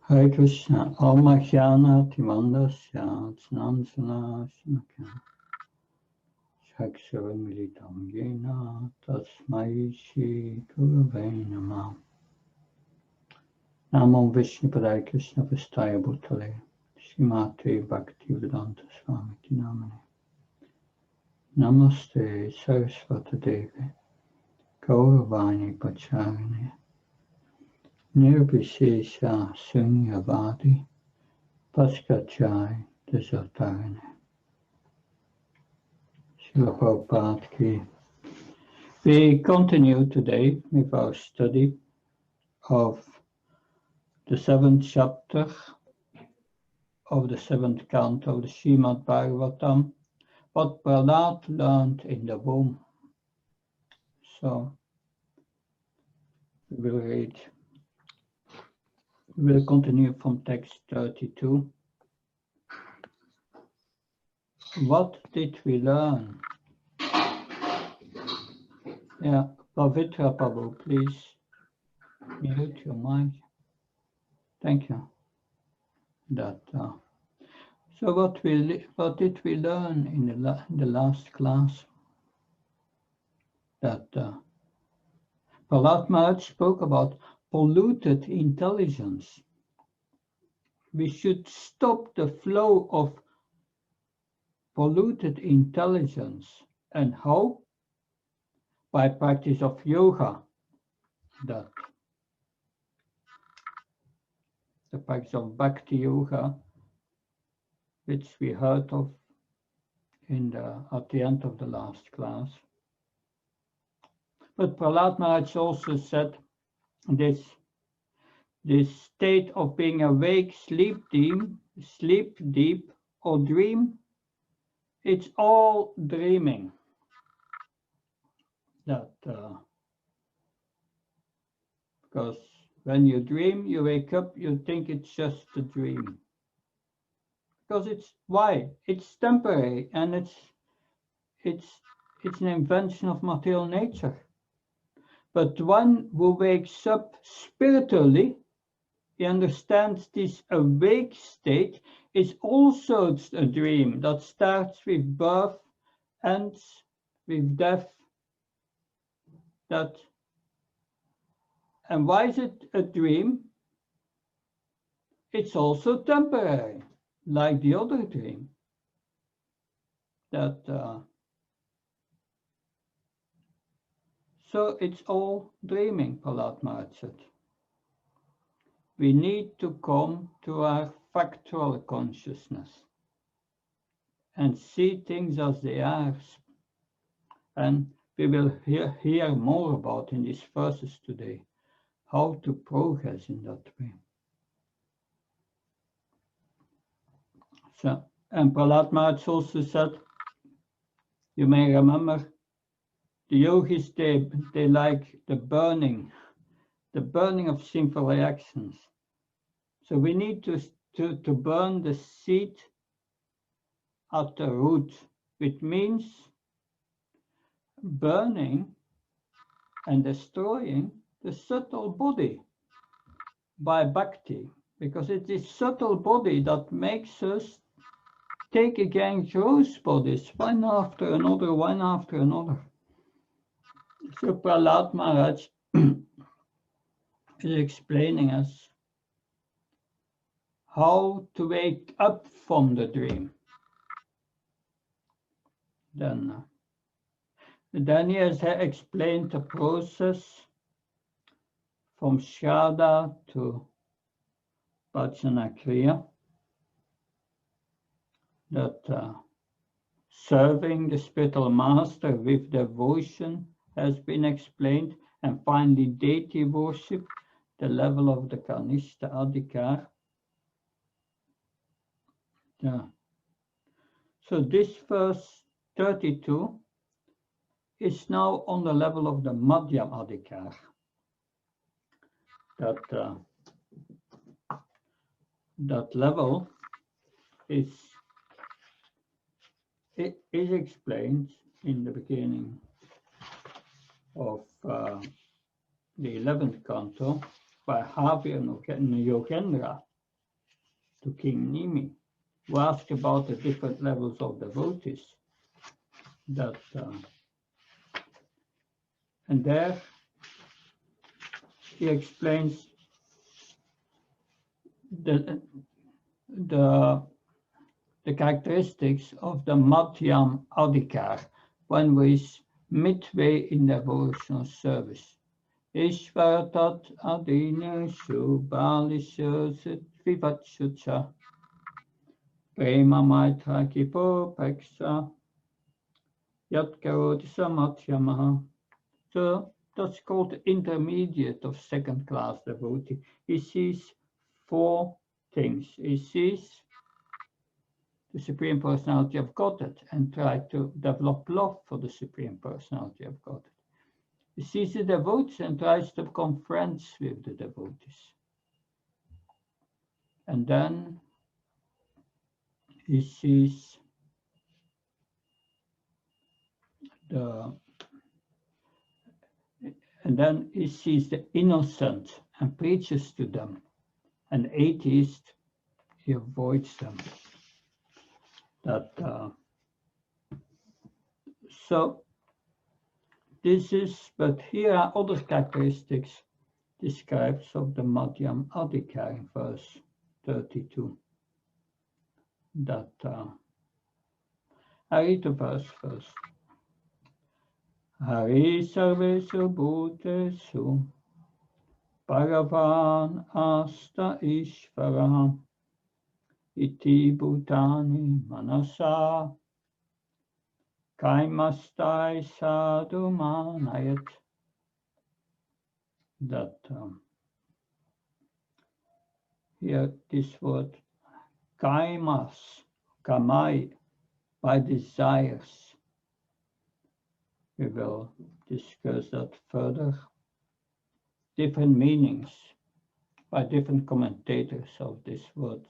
Hare Krishna, Almahyana Timandasya Snamsana Shinaka Shakshavamilitam Yena Tasmai Shri Gurave Namah. Namo Vishnu Padaya Krishna Vistaya Bhutale Srimate Bhaktivedanta Swami Namane. Namaste Saraswata Devi Gauravani Pacharine Nirvishesha Sunyavadi Paskachai Desatarine. Srila Prabhupada Ki. We continue today with our study of the 7th chapter of the 7th canto of the Srimad Bhagavatam, what Prahlad learned in the womb. So we will continue from text 32. What did we learn? Yeah, Pavitra Prabhu, please mute your mic. Thank you. So what did we learn in the last class? That Prahlad Maharaj spoke about polluted intelligence. We should stop the flow of polluted intelligence. And how? By practice of yoga. That the practice of Bhakti Yoga, which we heard of at the end of the last class. But Prahlad Maharaj also said this state of being awake, sleep deep, or dream, it's all dreaming. That because when you dream, you wake up, you think it's just a dream. Because it's temporary, and it's an invention of material nature. But one who wakes up spiritually, he understands this awake state is also a dream that starts with birth, ends with death. And why is it a dream? It's also temporary, like the other dream. So it's all dreaming, Prahlad Maharaj said. We need to come to our factual consciousness and see things as they are. And we will hear more about in these verses today, how to progress in that way. So, and Prahlad Maharaj also said, you may remember, the yogis, they like the burning of sinful reactions. So we need to burn the seed at the root, which means burning and destroying the subtle body by bhakti, because it's this subtle body that makes us take again gross bodies, one after another. So Prahlad Maharaj is explaining us how to wake up from the dream. Then he has explained the process from Shraddha to Bhajana Kriya, that serving the spiritual master with devotion has been explained, and finally deity worship, the level of the Kanishta Adhikar. So this verse 32 is now on the level of the Madhyam Adhikar. That level is explained in the beginning of the 11th canto by Havya Yogendra. to King Nimi, who asked about the different levels of devotees. And there he explains the characteristics of the Madhyam Adhikar, one who is midway in devotional service. Ishvaratat Adinyashu Balishu Vivatshucha Prema Maitra Kipo Peksha Yatkaroti Samadhyamaha. So that's called the intermediate of second-class devotee. He sees four things. He sees the Supreme Personality of Godhead and tries to develop love for the Supreme Personality of Godhead. He sees the devotees and tries to become friends with the devotees. And then he sees the innocent and preaches to them. An atheist, he avoids them. So this is, but here are other characteristics described of the Madhyam Adhikar in verse 32. I read the verse first. Hari sarvesu bhutesu Bhagavan asta ishvara iti bhutani manasa kaimastai sadhu manayat. Here this word kamai, by desires. We will discuss that further. Different meanings by different commentators of this word.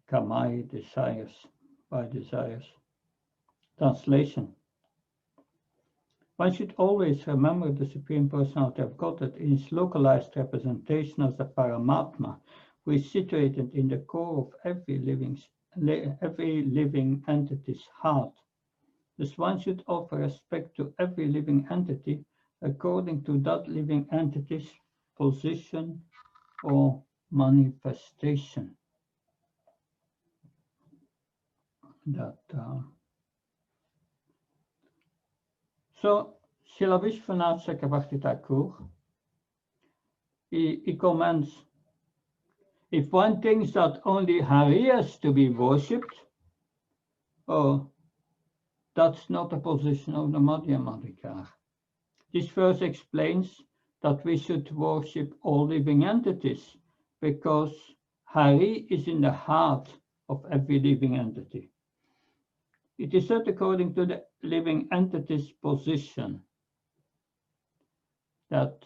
Kamai, desires, by desires. Translation. One should always remember the Supreme Personality of Godhead in its localized representation as the Paramatma, who is situated in the core of every living entity's heart. Thus one should offer respect to every living entity according to that living entity's position or manifestation. So, Srila Vishwanath Chakravarti Thakur, he comments, if one thinks that only Hari is to be worshipped, that's not a position of the Madhyam Adhikar. This verse explains that we should worship all living entities because Hari is in the heart of every living entity. It is said according to the living entity's position that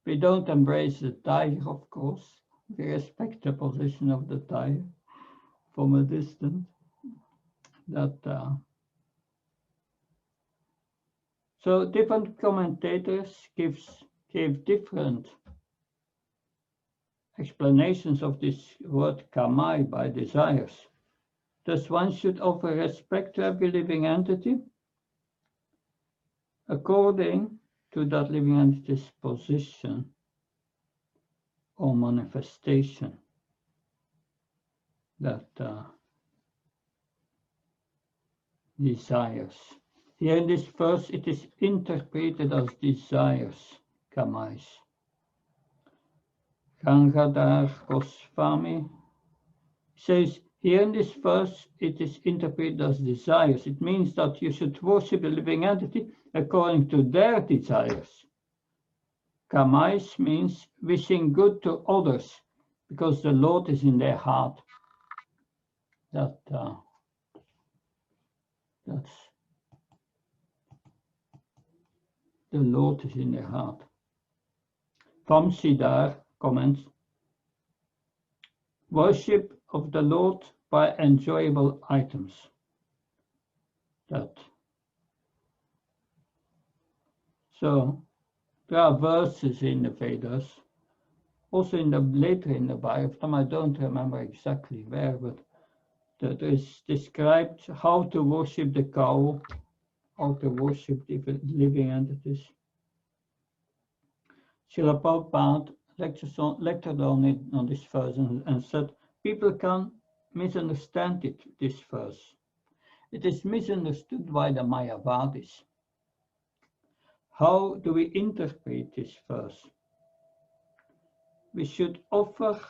we don't embrace the tiger, of course. We respect the position of the tiger from a distance. So different commentators gave different explanations of this word kamai, by desires. Thus one should offer respect to every living entity according to that living entity's position or manifestation. Desires. Here in this verse it is interpreted as desires, kamais. Gangadhar Goswami says, here in this verse it is interpreted as desires. It means that you should worship the living entity according to their desires. Kamais means wishing good to others because the Lord is in their heart. That's the Lord is in their heart. Vamsidhar comments, worship of the Lord by enjoyable items. So there are verses in the Vedas Also later in the Bhagavatam, I don't remember exactly where, but that is described how to worship the cow, how to worship the living entities. Srila Prabhupada lectured on this verse and said, people can misunderstand this verse. It is misunderstood by the Mayavadis. How do we interpret this verse? We should offer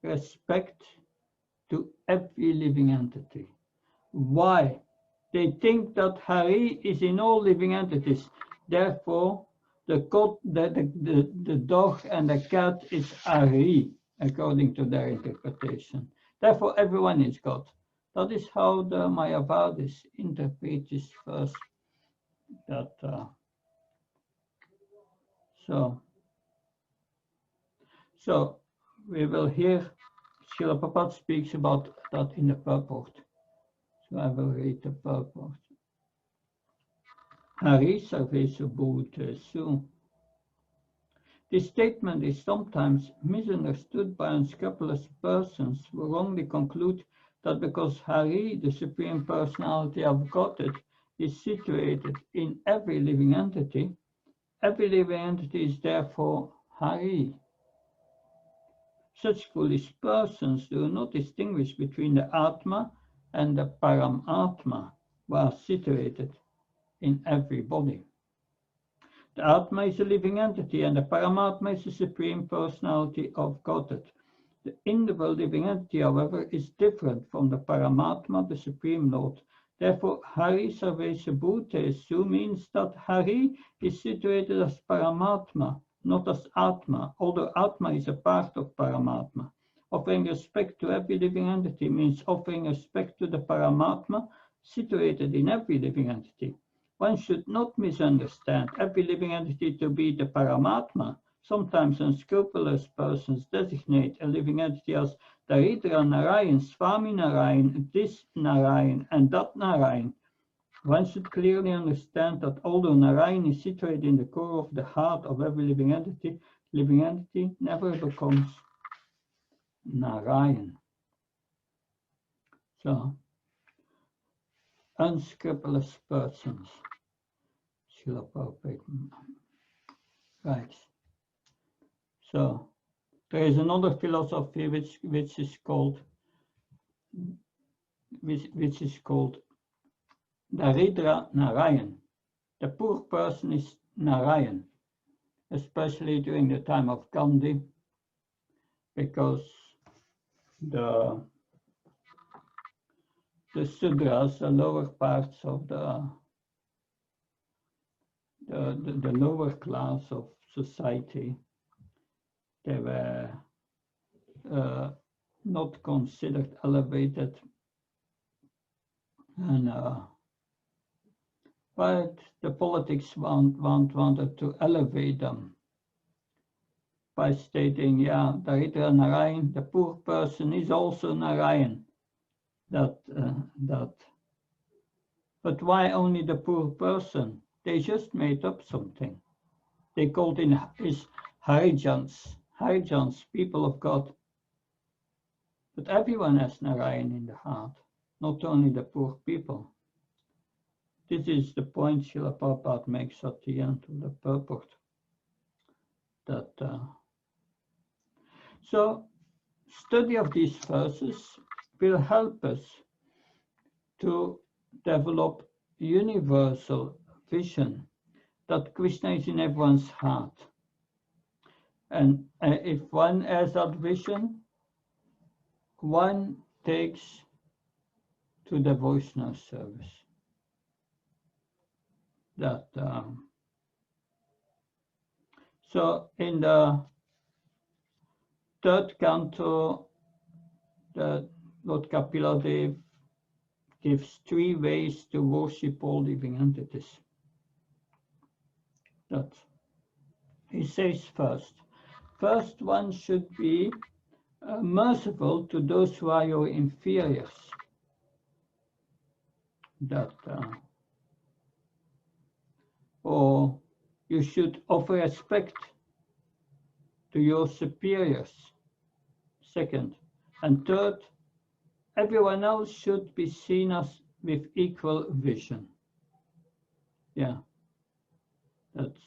respect to every living entity. Why? They think that Hari is in all living entities. Therefore, the dog and the cat is Hari, according to their interpretation. Therefore, everyone is God. That is how the Mayavadis interpret this verse. So we will hear Srila Prabhupada speaks about that in the purport. So I will read the purport. Hari sarvesu bhutesu. This statement is sometimes misunderstood by unscrupulous persons who wrongly conclude that because Hari, the Supreme Personality of Godhead, is situated in every living entity is therefore Hari. Such foolish persons do not distinguish between the Atma and the Paramatma, who are situated in every body. The Atma is a living entity and the Paramatma is the Supreme Personality of Godhead. The individual living entity, however, is different from the Paramatma, the Supreme Lord. Therefore, Hari Sarvesha Bhutesu means that Hari is situated as Paramatma, not as Atma, although Atma is a part of Paramatma. Offering respect to every living entity means offering respect to the Paramatma situated in every living entity. One should not misunderstand every living entity to be the Paramatma. Sometimes unscrupulous persons designate a living entity as Daridra Narayan, Swami Narayan, this Narayan, and that Narayan. One should clearly understand that although Narayan is situated in the core of the heart of every living entity never becomes Narayan. So, unscrupulous persons. Srila Prabhupada writes. So, there is another philosophy which is called Daridra Narayan. The poor person is Narayan, especially during the time of Gandhi, because the Sudras, the lower parts of the lower class of society, they were not considered elevated, and but the politics wanted to elevate them by stating, yeah, Daridra Narayan, the poor person, is also Narayan. But why only the poor person? They just made up something. They called in his Harijans, people of God. But everyone has Narayan in the heart, not only the poor people. This is the point Srila Prabhupada makes at the end of the purport. So, study of these verses will help us to develop universal vision that Krishna is in everyone's heart. And if one has that vision, one takes to devotional service. So in the third canto, the Lord Kapila gives 3 ways to worship all living entities. That he says first one should be merciful to those who are your inferiors. Or you should offer respect to your superiors. Second. And third, everyone else should be seen as with equal vision. Yeah, that's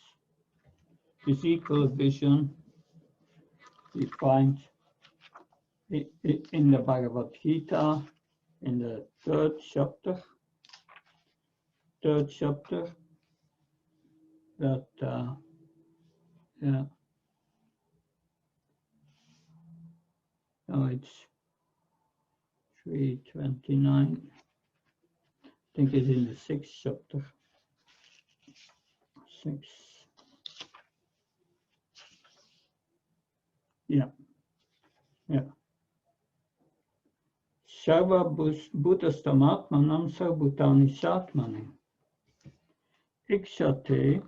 this equal vision we find in the Bhagavad Gita, in the third chapter, that yeah, no, it's 329. I think it's in the sixth chapter. 6. Yeah. Sarva Bhutastamatmanam Sarvbhutani Satmani. Ikshate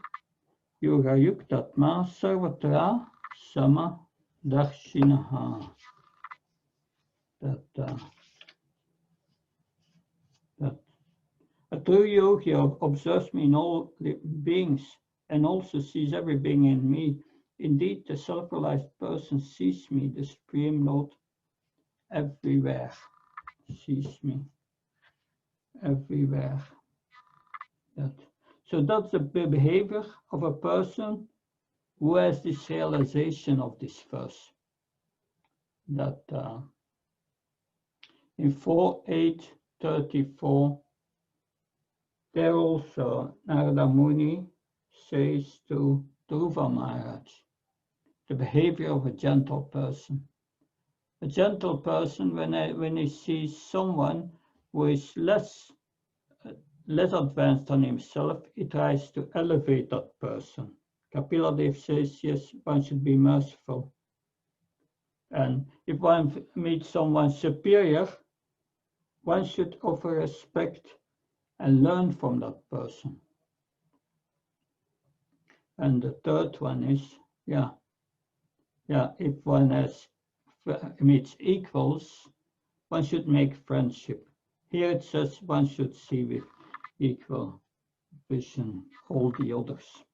Yoga Yuktatma Sarvatra Sama Darshinaha. That a true yogi observes me in all beings and also sees every being in me. Indeed, the self-realized person sees me, the Supreme Lord, everywhere. Sees me everywhere. So that's the behavior of a person who has this realization of this verse. That in 4.8.34, there also Narada Muni says to Dhruva Maharaj, the behavior of a gentle person. A gentle person, when he sees someone who is less advanced than himself, he tries to elevate that person. Kapila Dev says, yes, one should be merciful. And if one meets someone superior, one should offer respect and learn from that person. And the third one is, if one meets equals, one should make friendship. Here it says one should see with equal vision all the others.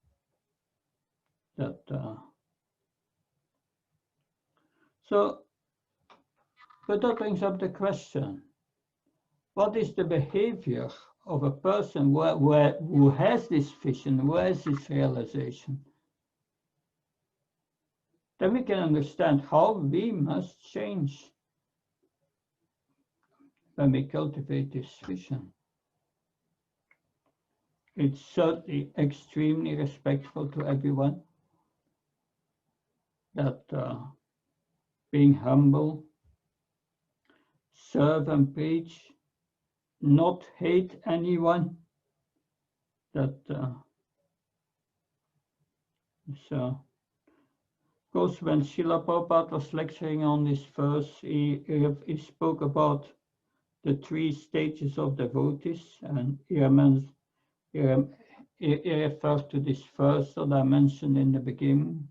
But that brings up the question: what is the behavior of a person who has this vision, who has this realization? Then we can understand how we must change when we cultivate this vision. It's certainly extremely respectful to everyone, that being humble, serve and preach, not hate anyone, so of course, when Srila Prabhupada was lecturing on this verse, he spoke about the 3 stages of devotees, and he referred to this verse that I mentioned in the beginning.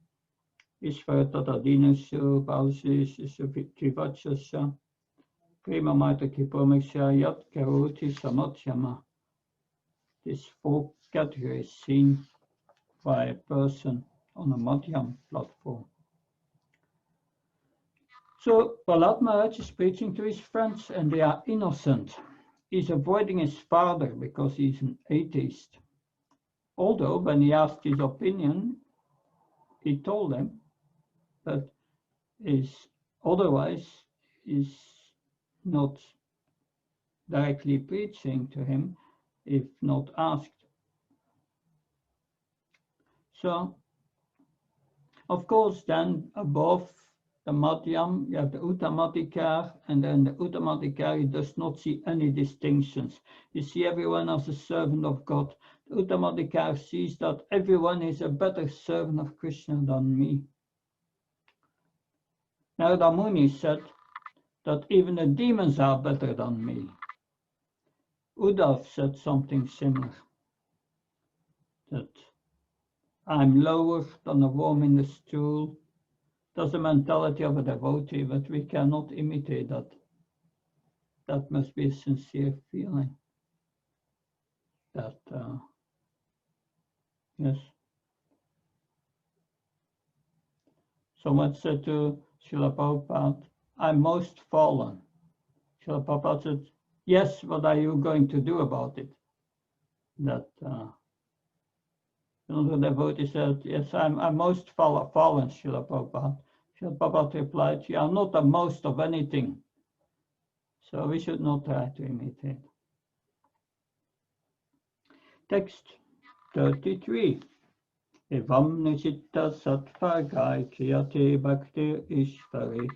Ishvaratadadinasya Bhavsesha Tivachasya Prema Maita Kipomeksha Yat Karoti Samathyama. This 4 categories seen by a person on a Madhyam platform. So Prahlad Maharaj is preaching to his friends and they are innocent. He's avoiding his father because he's an atheist. Although when he asked his opinion, he told them that otherwise is not directly preaching to him if not asked. So, of course, then above the Madhyam, you have the Uttamadhikar, and then the Uttamadhikari does not see any distinctions. You see everyone as a servant of God. The Uttamadhikar sees that everyone is a better servant of Krishna than me. Narada Muni said that even the demons are better than me. Uddhav said something similar, that I'm lower than a worm in the stool. That's the mentality of a devotee, but we cannot imitate that. That must be a sincere feeling. That, yes. Someone said to Srila Prabhupada, I'm most fallen. Srila Prabhupada said, yes, what are you going to do about it? That another devotee said, yes, I'm most fallen, Srila Prabhupada. Srila Prabhupada replied, you are not the most of anything. So we should not try to imitate. Text 33. Evam nichitta sattvagai kriyate bhaktir ishvari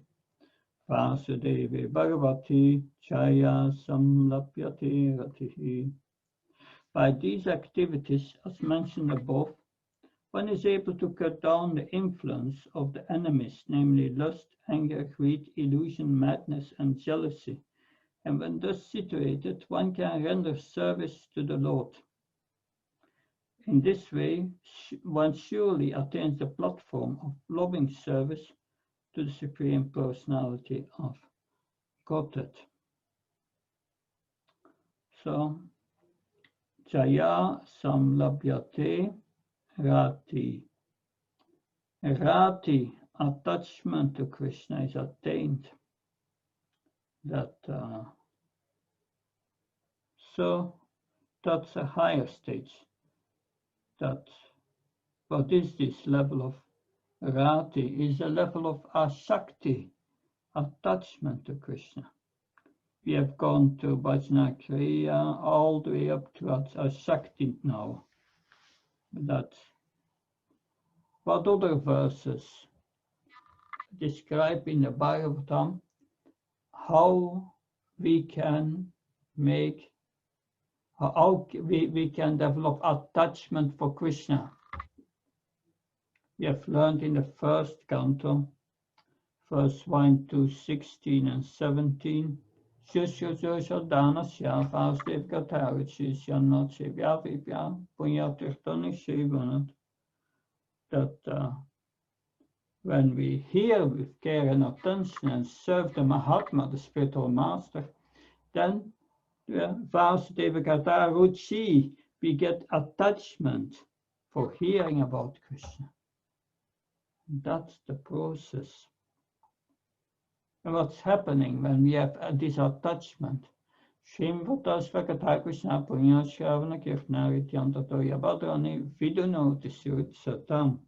Vasudevi Bhagavati Chaya Samlapyate Ratihi. By these activities, as mentioned above, one is able to cut down the influence of the enemies, namely lust, anger, greed, illusion, madness, and jealousy. And when thus situated, one can render service to the Lord. In this way, one surely attains the platform of loving service to the Supreme Personality of Godhead. So, Jaya Samlabhyate Rati. Rati, attachment to Krishna, is attained. So that's a higher stage. What is this level of Rati? Is a level of Asakti, attachment to Krishna. We have gone to Bhajna Kriya all the way up to Asakti now. What other verses describe in the Bhagavatam how we can develop attachment for Krishna? We have learned in the first canto, verse 1 to 16 and 17. That when we hear with care and attention and serve the Mahatma, the spiritual master, then Vasudeva Gata Ruchi, we get attachment for hearing about Krishna. That's the process. And what's happening when we have this attachment? If we do notice Satam,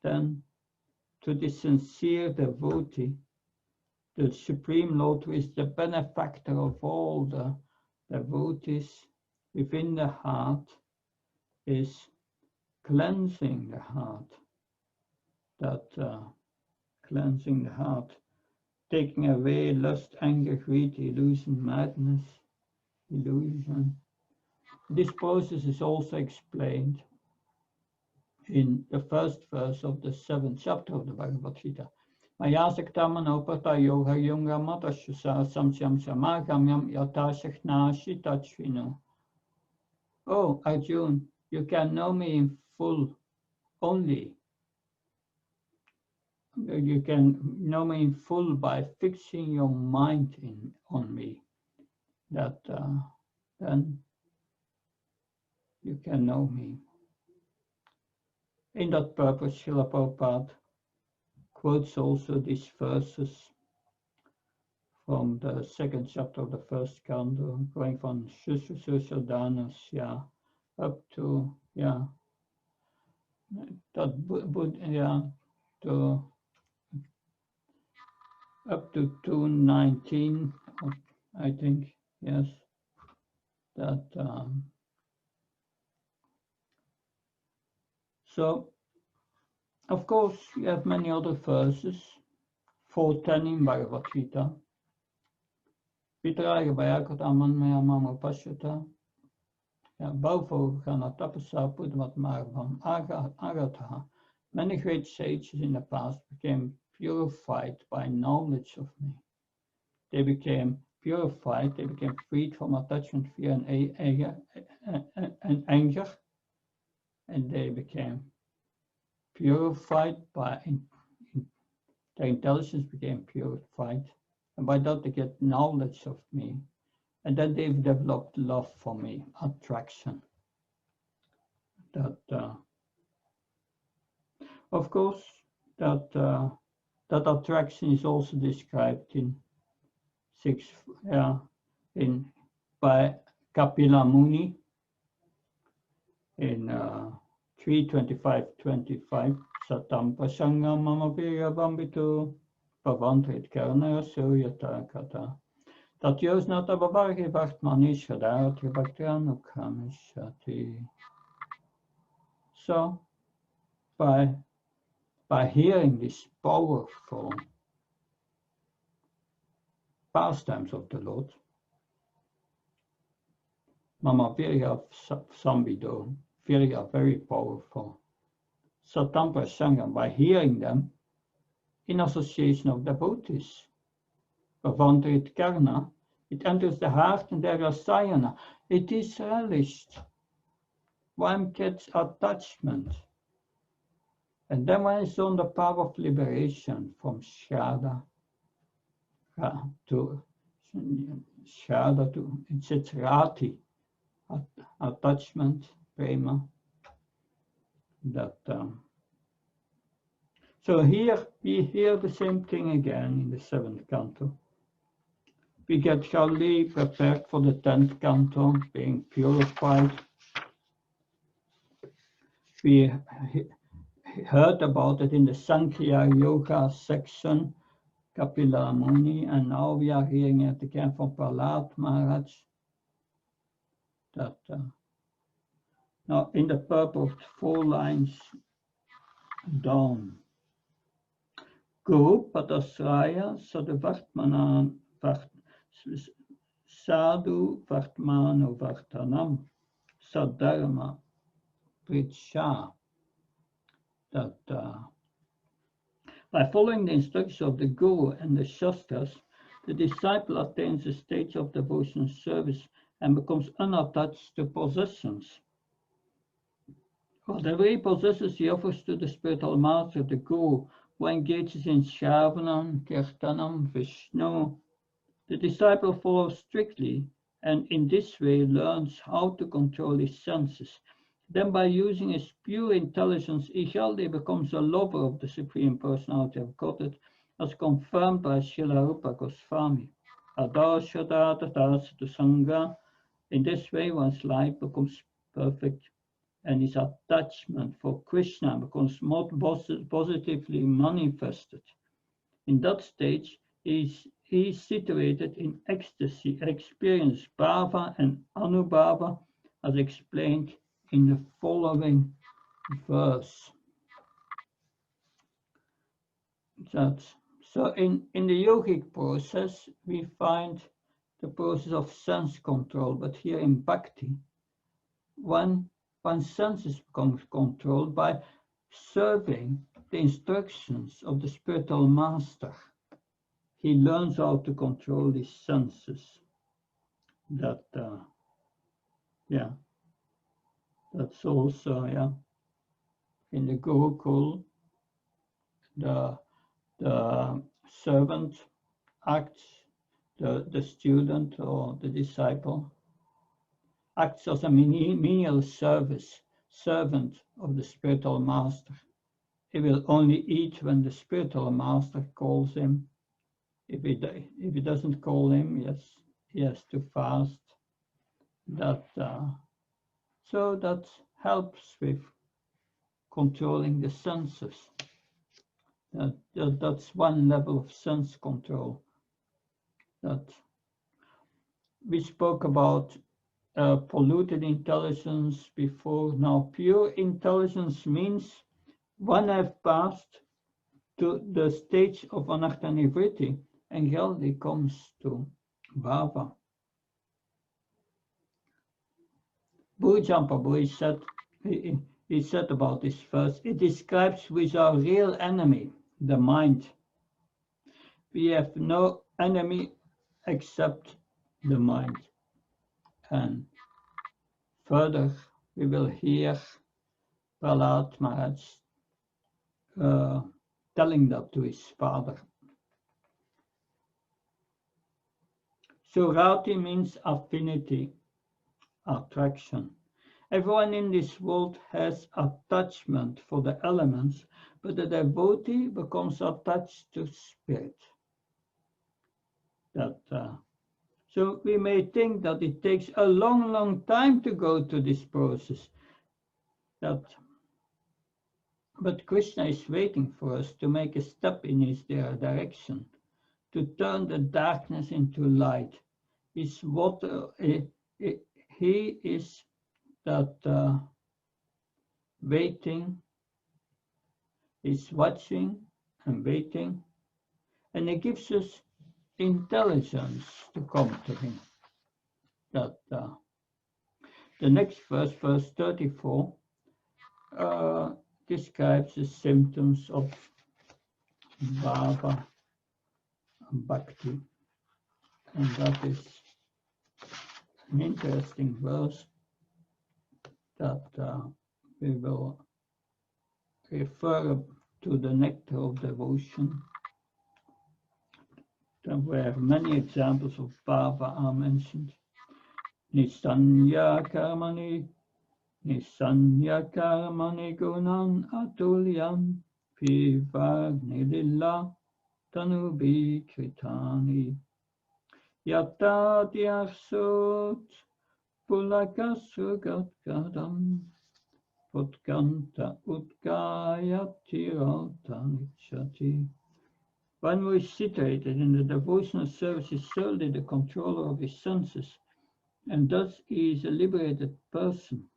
then to the sincere devotee, the Supreme Lord, who is the benefactor of all the devotees within the heart, is cleansing the heart. Cleansing the heart, taking away lust, anger, greed, illusion, madness, illusion. This process is also explained in the first verse of the 7th chapter of the Bhagavad Gita. Maya saktamanoparta yoga yunga matashusa samsyam samagamyam yatashakna shitachvino. Oh, Arjun, you can know me in full only. You can know me in full by fixing your mind on me. Then you can know me. In that purpose, Srila Prabhupada quotes also these verses from the 2nd chapter of the first canto, going from Shushusudanasya up to up to 219, I think, yes. So, of course, you have many other verses, 410 in Bhagavad Gita. Vitraya Bhayakat Aman Maya Mama Pashuta. Bouwvogen gaan naar tapasa, Pudmat Marvam, Agatha. Many great sages in the past became purified by knowledge of me. They became purified, they became freed from attachment, fear, and anger, and they became purified by their intelligence became purified, and by that they get knowledge of me, and then they've developed love for me, attraction. Of course, that that attraction is also described in by Kapila Muni in 3:25:25. Satam Pasangam Mama Virya Bambitu Bhavantrit Karna Suryata Kata. Dat Yosnata Bavargi Vartmanisha Dharati Bhaktianu Kamishati. So by hearing this powerful pastimes of the Lord, Mama Virya Sambido, Virya very powerful. Satampa Sangam, by hearing them in association of devotees. Bhavantrit Karna, it enters the heart and there is sayana. It is relished. One gets attachment. And then one is on the path of liberation from Shraddha to it's Rati, attachment, prema. That so here we hear the same thing again in the 7th canto. We get Kali prepared for the 10th canto, being purified. We heard about it in the Sankhya Yoga section, Kapila Muni, and now we are hearing it again from Prahlad Maharaj. That now in the purple 4 lines down. Guru Padasraya Sadhu Vartmano Vartanam Sadharma Pricha. That by following the instructions of the Guru and the Shastras, the disciple attains a stage of devotional service and becomes unattached to possessions. Whatever he possesses, he offers to the spiritual master, the Guru, who engages in Shravanam, Kirtanam, Vishnu. The disciple follows strictly and in this way learns how to control his senses. Then by using his pure intelligence, Ijaldi becomes a lover of the Supreme Personality of Godhead, as confirmed by Srila Rupa Goswami. Adashadata Sangha. In this way, one's life becomes perfect and his attachment for Krishna becomes more positively manifested. In that stage, he is situated in ecstasy, experience bhava and anubhava, as explained in the following verse. So in the yogic process, we find the process of sense control, but here in bhakti, one's senses become controlled by serving the instructions of the spiritual master. He learns how to control his senses. That, that's also, in the Gurukul, the servant acts, the student or the disciple acts as a menial servant of the spiritual master. He will only eat when the spiritual master calls him. If he doesn't call him, he has to fast. So that helps with controlling the senses. That's one level of sense control. That we spoke about polluted intelligence before. Now, pure intelligence means one has passed to the stage of anartha nivritti, and Geldi comes to bhava. Bhujampa he said about this verse, it describes who is our real enemy, the mind. We have no enemy except the mind. And further, we will hear Prahlad Maharaj telling that to his father. So Rati means affinity, attraction. Everyone in this world has attachment for the elements, but the devotee becomes attached to spirit. So we may think that it takes a long, long time to go to this process. But Krishna is waiting for us to make a step in his direction, to turn the darkness into light. Is what he is that waiting, is watching and waiting, and he gives us intelligence to come to him. The next verse, verse 34, describes the symptoms of Bhava Bhakti, and that is an interesting verse that we will refer to the nectar of devotion, where many examples of Bhava are mentioned. Nisanya karmani gunan atulyan vivarnidilla tanubi kritani yatadyasut pulakasugat gadam Utkanta Utkayatiratanichati. One who is situated in the devotional service is solely the controller of his senses, and thus he is a liberated person.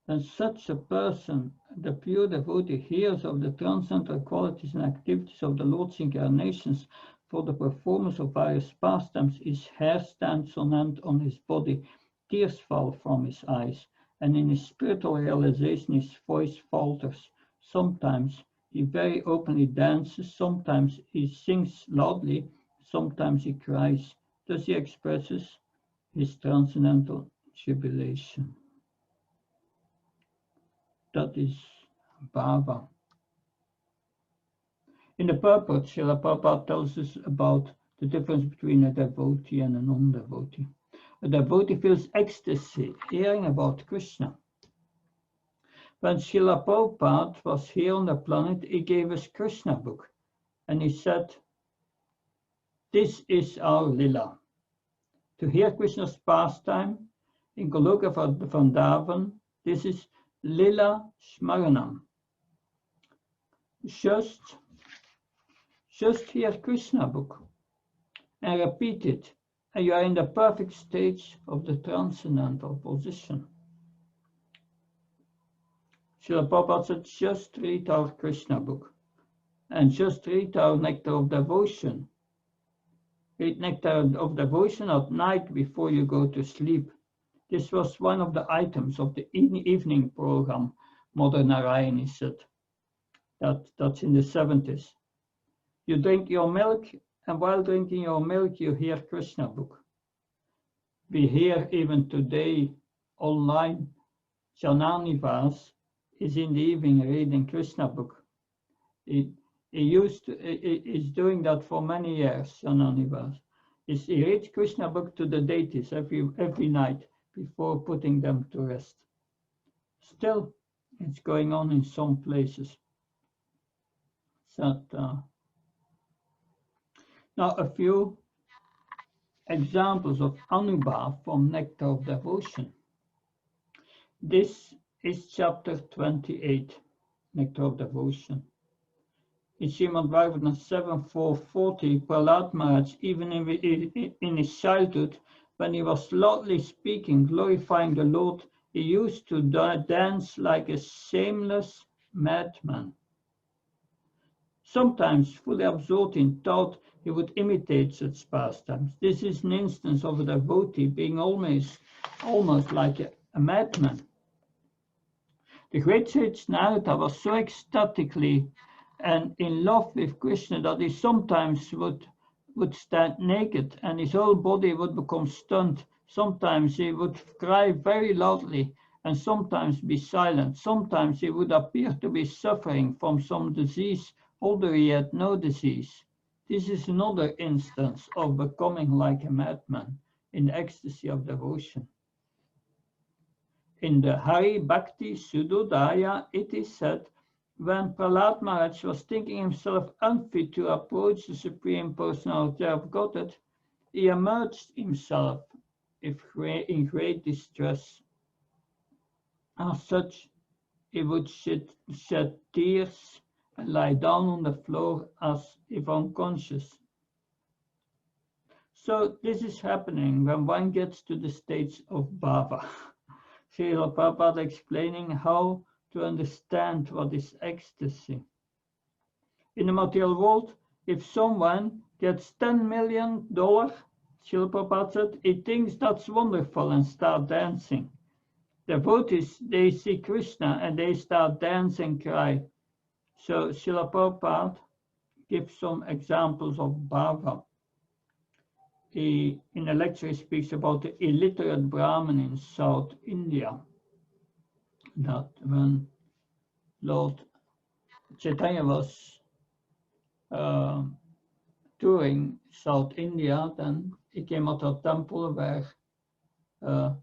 And such a person, the pure devotee, hears of the transcendental qualities and activities of the Lord's incarnations for the performance of various pastimes. His hair stands on end on his body, tears fall from his eyes, and in his spiritual realization his voice falters. Sometimes he very openly dances, sometimes he sings loudly, sometimes he cries. Thus he expresses his transcendental jubilation. That is Bhava. In the purport, Srila Prabhupada tells us about the difference between a devotee and a non-devotee. A devotee feels ecstasy hearing about Krishna. When Srila Prabhupada was here on the planet, he gave us Krishna book, and he said, "This is our lila. To hear Krishna's pastime in Goloka Vrindavan, this is lila smaranam. Just hear Krishna book and repeat it, and you are in the perfect stage of the transcendental position." Srila Prabhupada said, just read our Krishna book and just read our Nectar of Devotion. Read Nectar of Devotion at night before you go to sleep. This was one of the items of the evening program, Mother Narayani said. That's in the 70s. You drink your milk, and while drinking your milk, you hear Krishna book. We hear even today online, Jananivas is in the evening reading Krishna book. He is doing that for many years, Jananivas. He reads Krishna book to the deities every night before putting them to rest. Still, it's going on in some places. Now a few examples of Anubhav from Nectar of Devotion. This is chapter 28, Nectar of Devotion. In Srimad Bhagavatam 7.4.40, Prahlad Maharaj, even in his childhood, when he was loudly speaking, glorifying the Lord, he used to dance like a shameless madman. Sometimes, fully absorbed in thought, he would imitate such pastimes. This is an instance of a devotee being almost like a madman. The great sage Narada was so ecstatically and in love with Krishna that he sometimes would stand naked and his whole body would become stunned. Sometimes he would cry very loudly and sometimes be silent. Sometimes he would appear to be suffering from some disease, although he had no disease. This is another instance of becoming like a madman in the ecstasy of devotion. in the VIHE-Bhaktivedanta, it is said, when Prahlad Maharaj was thinking himself unfit to approach the Supreme Personality of Godhead, he immersed himself in great distress. As such, he would shed tears and lie down on the floor as if unconscious. So this is happening when one gets to the stage of bhava. Srila Prabhupada explaining how to understand what is ecstasy. In the material world, if someone gets $10 million, Srila Prabhupada said, he thinks that's wonderful and start dancing. Devotees, they see Krishna and they start dancing and cry. So Srila Prabhupada gives some examples of bhava. In a lecture he speaks about the illiterate Brahmin in South India. That when Lord Chaitanya was touring South India, then he came out of a temple where an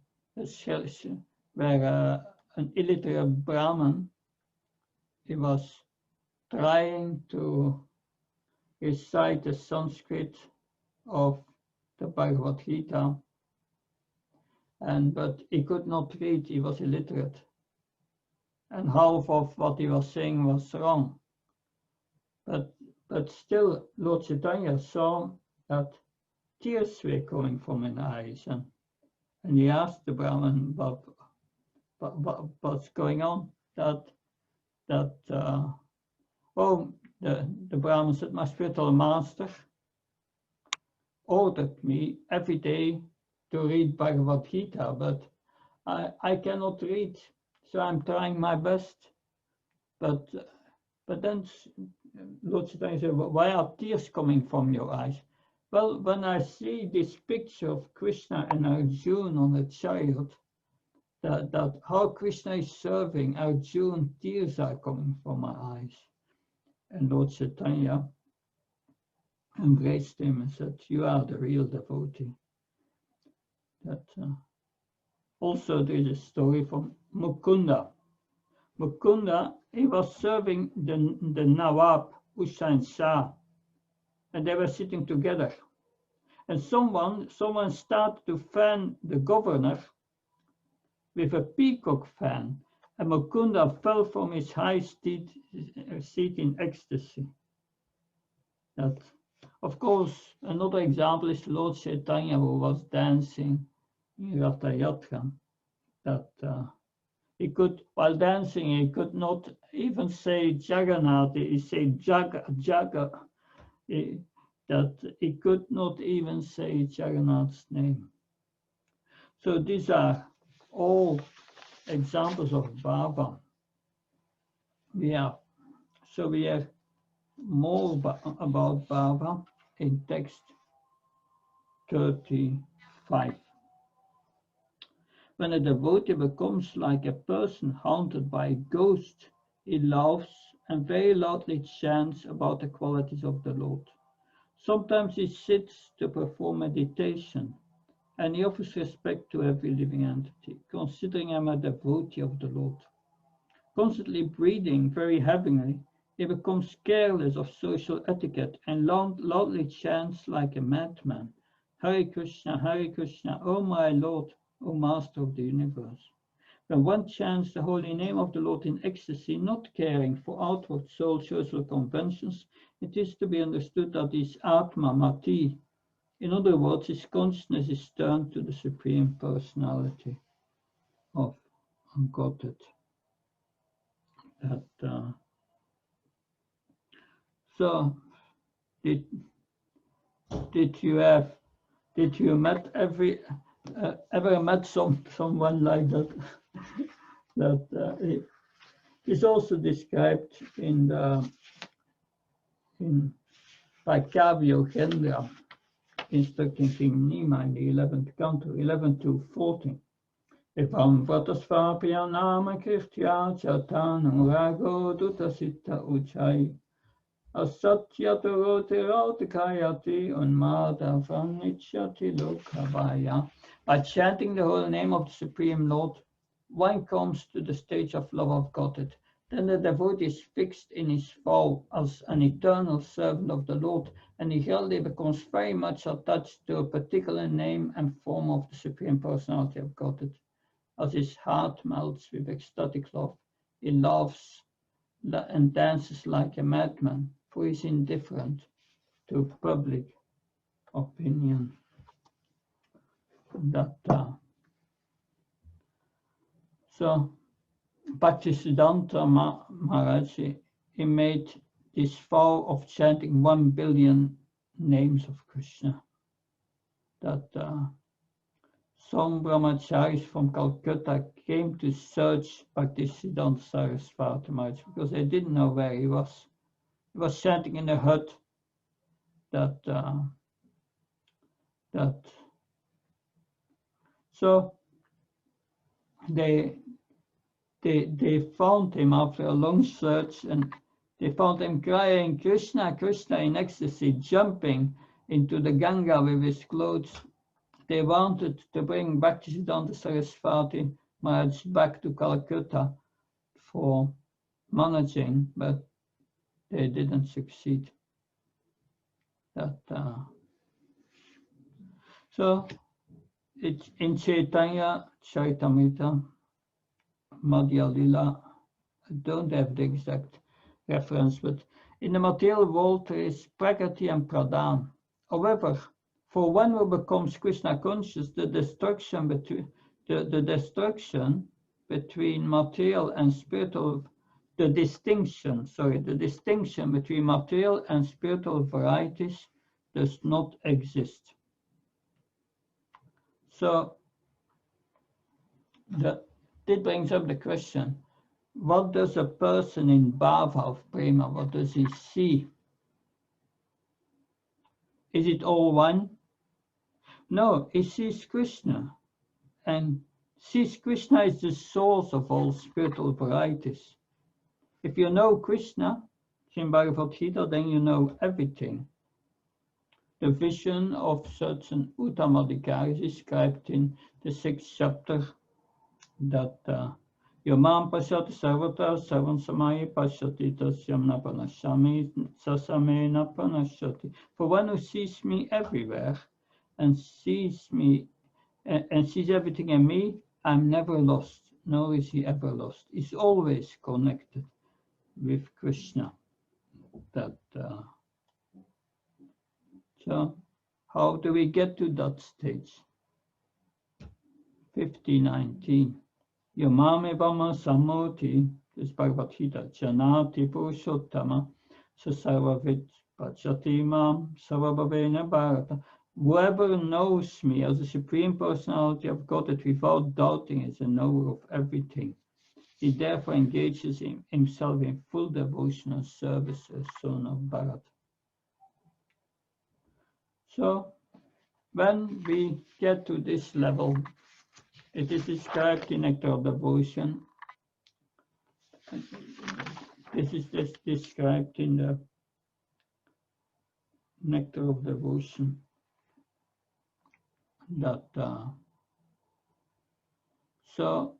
illiterate Brahmin, he was trying to recite the Sanskrit of the Bhagavad Gita, but he could not read, he was illiterate. And half of what he was saying was wrong. But still, Lord Chaitanya saw that tears were coming from his eyes, and he asked the Brahmin what's going on. The Brahmin said, my spiritual master ordered me every day to read Bhagavad Gita, but I cannot read, so I'm trying my best. But then Lord Chaitanya said, why are tears coming from your eyes? Well, when I see this picture of Krishna and Arjuna on a chariot, that how Krishna is serving Arjuna, tears are coming from my eyes. And Lord Chaitanya embraced him and said, you are the real devotee. Also, there is a story from Mukunda. Mukunda, he was serving the Nawab, Hussain Shah, and they were sitting together. And someone started to fan the governor with a peacock fan, and Mukunda fell from his high seat in ecstasy. Of course, another example is Lord Chaitanya, who was dancing in Ratha Yatra. He could, while dancing, he could not even say Jagannath. He said Jaga. That he could not even say Jagannath's name. So these are all examples of bhava. We are more about bhava in text 35. When a devotee becomes like a person haunted by a ghost, he laughs and very loudly chants about the qualities of the Lord. Sometimes he sits to perform meditation, and he offers respect to every living entity, considering him a devotee of the Lord. Constantly breathing very heavily, he becomes careless of social etiquette and loudly chants like a madman, Hare Krishna, O my Lord, O Master of the universe. When one chants the holy name of the Lord in ecstasy, not caring for outward social conventions, it is to be understood that his Atma Mati, in other words, his consciousness is turned to the Supreme Personality of Godhead. So, did you ever met someone like that? That is also described by Kavya Gendra, instructing King Nima in the 11th canto, 11 to 14. Evam Vatasvapya Nama Kirtya Chatanam Rago Dutasita Uchai Asatya Dorote Kayati Unmada Vanichati Lokavaya. By chanting the holy name of the Supreme Lord, one comes to the stage of love of Godhead, then the devotee is fixed in his vow as an eternal servant of the Lord, and he really becomes very much attached to a particular name and form of the Supreme Personality of Godhead. As his heart melts with ecstatic love, he laughs and dances like a madman, for he is indifferent to public opinion. So Bhaktisiddhanta Maharaj, he made this vow of chanting 1 billion names of Krishna. That some brahmacharis from Calcutta came to search Bhaktisiddhanta Saraswati Maharaj because they didn't know where he was. He was chanting in a hut so they found him after a long search, and they found him crying Krishna, Krishna in ecstasy, jumping into the Ganga with his clothes. They wanted to bring Bhaktisiddhanta Saraswati Maharaj back to Calcutta for managing, but they didn't succeed. So it's in Chaitanya Charitamrita, Madhya Lila. I don't have the exact reference, but in the material world there is Prakriti and Pradhan. However, for one who becomes Krishna conscious, the destruction between material and spiritual, the distinction between material and spiritual varieties does not exist. So that brings up the question, what does a person in bhava of prema, what does he see? Is it all one? No, he sees Krishna, and sees Krishna is the source of all spiritual varieties. If you know Krishna, in Bhagavad Gita, then you know everything. The vision of such an Uttamadhikari is described in the 6th chapter, that Yamam Pashyati Sarvata Sarvam Samaye Pashyati Tasyam Napanashami Sasame Napanashati. For one who sees me everywhere and sees me and sees everything in me, I'm never lost, nor is he ever lost. He's always connected with Krishna. So how do we get to that stage? 5019. Yamame Bama Samoti, this Bhagavad Gita, Janati Purushottama, Sasarvavit Pachati Mam, Sarvabhavena Bharata. Whoever knows me as the Supreme Personality of Godhead without doubting is a knower of everything. He therefore engages himself in full devotional service as son of Bharat. So, when we get to this level, it is described in Nectar of Devotion. This is just described in the Nectar of Devotion. So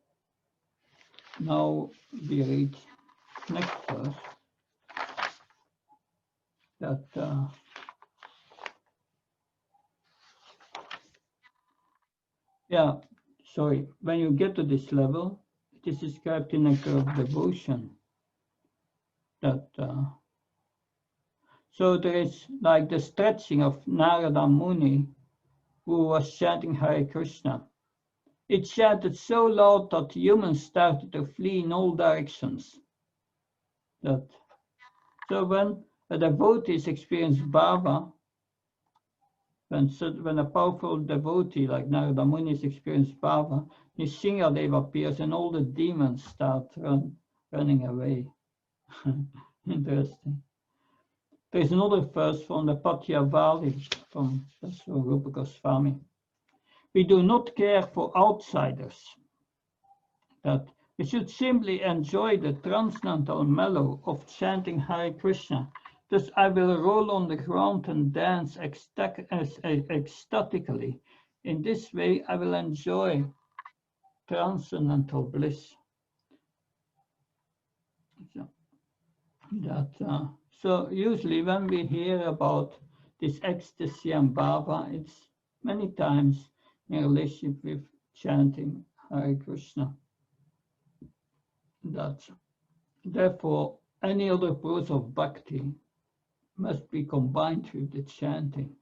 now we read next verse. When you get to this level, it is described in Nectar of Devotion. So there is like the stretching of Narada Muni, who was chanting Hare Krishna. It chanted so loud that humans started to flee in all directions. So when a devotee is experienced bhava, when a powerful devotee like Narada Muni is experienced bhava, Nishingadeva appears and all the demons start running away. Interesting. There is another verse from the Patyavali from Rupa Goswami. We do not care for outsiders, that we should simply enjoy the transcendental mellow of chanting Hare Krishna. Thus I will roll on the ground and dance ecstatically. In this way I will enjoy transcendental bliss. So usually when we hear about this ecstasy and bhava, it's many times in relationship with chanting Hare Krishna. Therefore, any other process of bhakti must be combined with the chanting.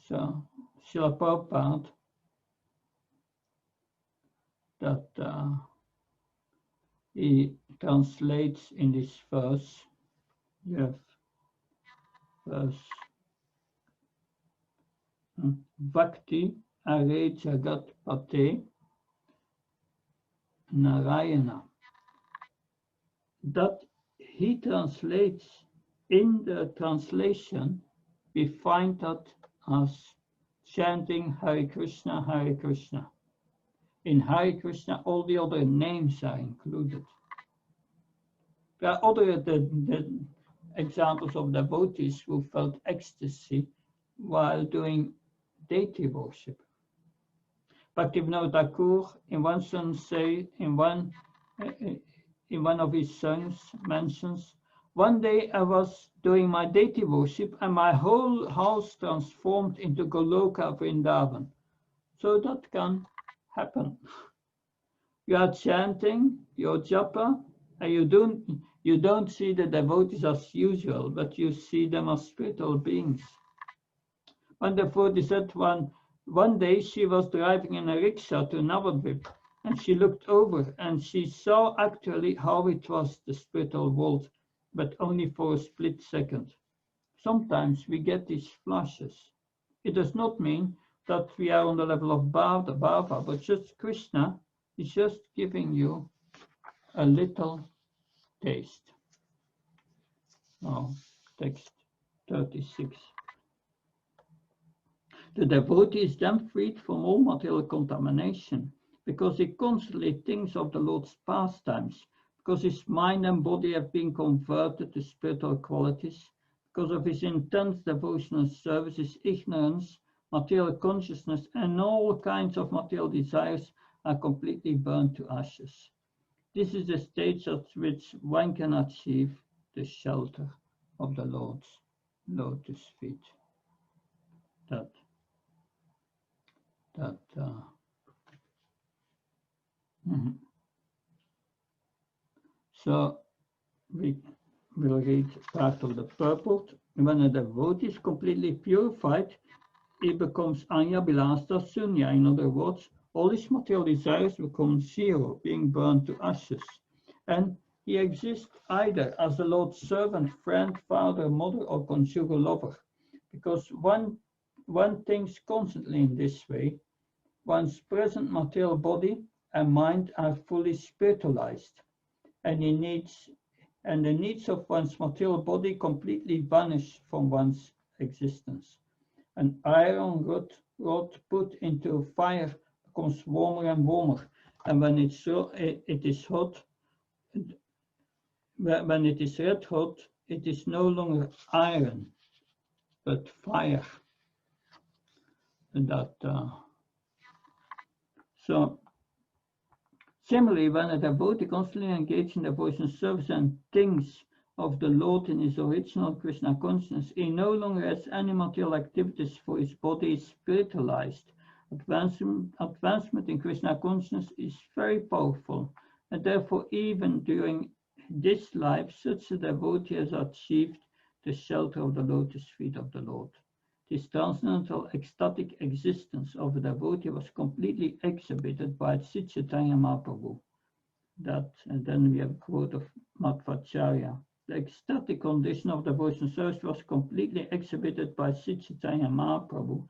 So Srila Prabhupada, that he translates in this verse, you have verse Bhakti Are Jagat Pate Narayana. That he translates, in the translation, we find that as chanting Hare Krishna, Hare Krishna. In Hare Krishna, all the other names are included. There are other the examples of devotees who felt ecstasy while doing deity worship. Bhaktivinoda Thakur, in one of his songs, mentions, one day I was doing my deity worship and my whole house transformed into Goloka Vrindavan. So that can happen. You are chanting your japa, and you don't see the devotees as usual, but you see them as spiritual beings. One devotee said one day she was driving in a rickshaw to Navadvip, and she looked over and she saw actually how it was the spiritual world, but only for a split second. Sometimes we get these flashes. It does not mean that we are on the level of bhava, but just Krishna is just giving you a little taste. Now, text 36. The devotee is then freed from all material contamination, because he constantly thinks of the Lord's pastimes, because his mind and body have been converted to spiritual qualities, because of his intense devotional service, his ignorance, material consciousness, and all kinds of material desires are completely burned to ashes. This is the stage at which one can achieve the shelter of the Lord's lotus feet. So we will read part of the purport. When a devotee is completely purified, he becomes Anya Bilasta Sunya. In other words, all his material desires become zero, being burned to ashes. And he exists either as the Lord's servant, friend, father, mother, or conjugal lover. Because one thinks constantly in this way, one's present material body and mind are fully spiritualized, and the needs of one's material body completely vanish from one's existence. An iron rod put into fire becomes warmer and warmer, and when it is hot, when it is red hot, it is no longer iron, but fire. And so similarly, when a devotee constantly engages in devotional service and thinks of the Lord in his original Krishna consciousness, he no longer has any material activities, for his body is spiritualized. Advancement in Krishna consciousness is very powerful, and therefore even during this life, such a devotee has achieved the shelter of the lotus feet of the Lord. This transcendental ecstatic existence of a devotee was completely exhibited by Sri Chaitanya Mahaprabhu. And then we have a quote of Madhvacharya. The ecstatic condition of devotional service was completely exhibited by Sri Chaitanya Mahaprabhu,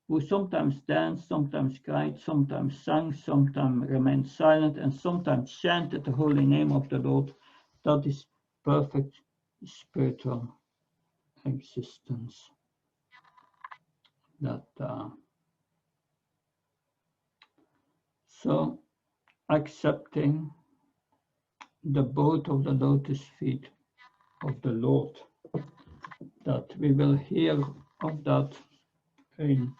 who sometimes danced, sometimes cried, sometimes sang, sometimes remained silent, and sometimes chanted the holy name of the Lord. That is perfect spiritual existence. So accepting the boat of the lotus feet of the Lord, that we will hear of that in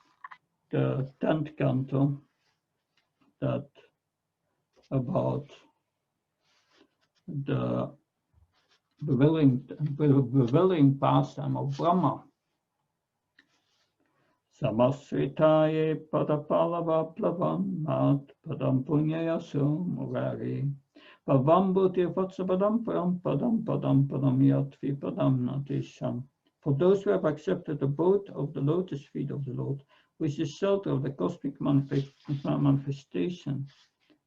the 10th canto, that about the bewildering pastime of Brahma. Samasritaye padapalava plavam mat padam punyayasu murari pavambuti vatsapadam param padam padam padam yatvi padam natisham. For those who have accepted the abode of the lotus feet of the Lord, which is shelter of the cosmic manifestation,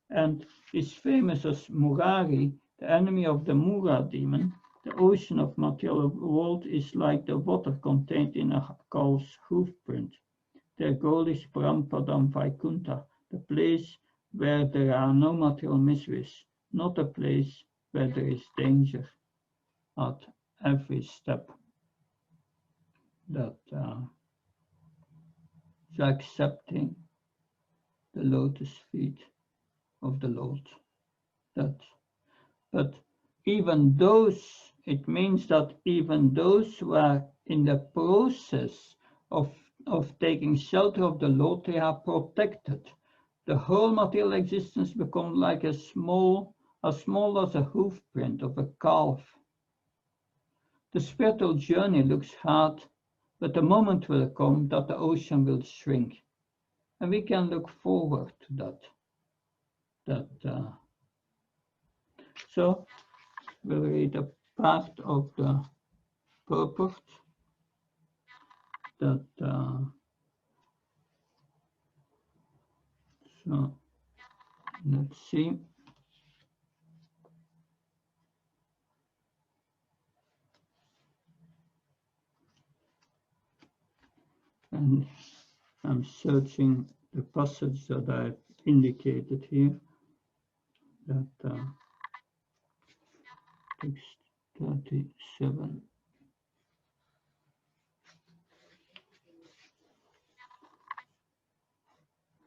and is famous as Murari, the enemy of the Mura demon, the ocean of material world is like the water contained in a calf's hoofprint. Their goal is Parampadam Vaikuntha, the place where there are no material miseries, not a place where there is danger at every step. That is accepting the lotus feet of the Lord. But even those, it means that even those who are in the process of taking shelter of the Lord, they are protected. The whole material existence becomes like as small as a hoofprint of a calf. The spiritual journey looks hard, but the moment will come that the ocean will shrink, and we can look forward to that. So we'll read a part of the purport that so let's see. And I'm searching the passage that I've indicated here, that text 37.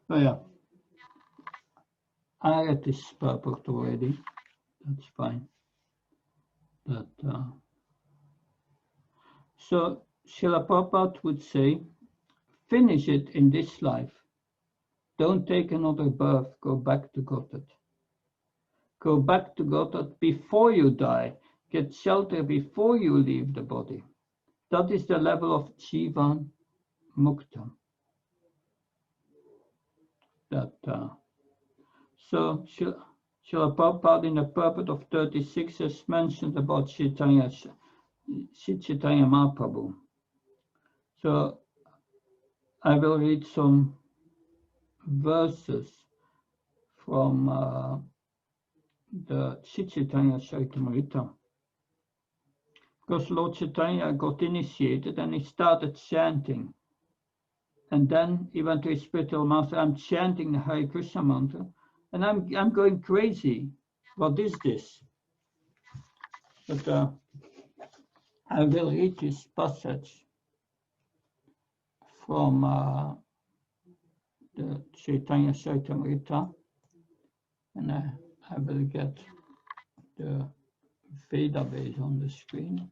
Oh yeah, I read this purport already, that's fine. But, so Srila Prabhupada would say, finish it in this life. Don't take another birth, go back to Godhead. Go back to Godhead before you die. Get shelter before you leave the body. That is the level of Jivan Mukta. That, so Srila Prabhupada in the purport of 36 has mentioned about Chaitanya Mahaprabhu. So I will read some verses from the Chaitanya Charitamrita. Because Lord Chaitanya got initiated and he started chanting. And then he went to his spiritual master, I'm chanting the Hare Krishna mantra, and I'm going crazy. What is this? But I will read this passage from the Chaitanya Charitamrita, and I will get the database on the screen.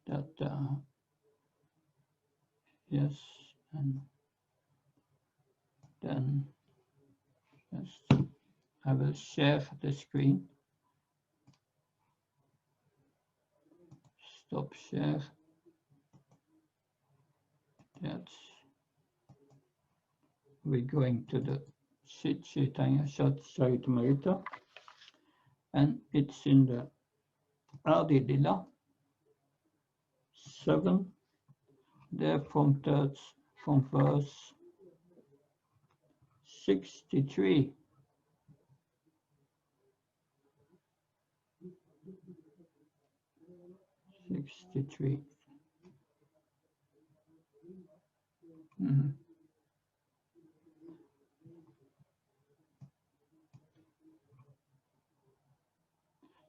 That yes, and then yes, I will share the screen. Stop share. That's we're going to the Chaitanya Charitamrita, and it's in the Adi Lila 7, there from verse 63.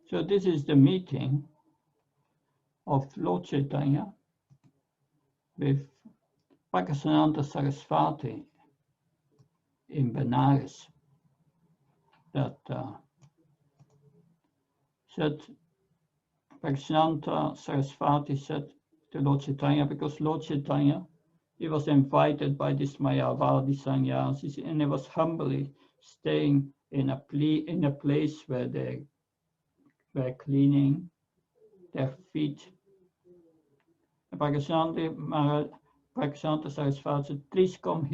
So this is the meeting of Lord Chaitanya with Bhaktivedanta Saraswati in Benares. That said, Bhaktivedanta Saraswati said to Lord Chaitanya, because Lord Chaitanya He was invited by this Mayavadi sannyasis, and he was humbly staying in a place where they were cleaning their feet. Bhaktisiddhanta Saraswati said, please come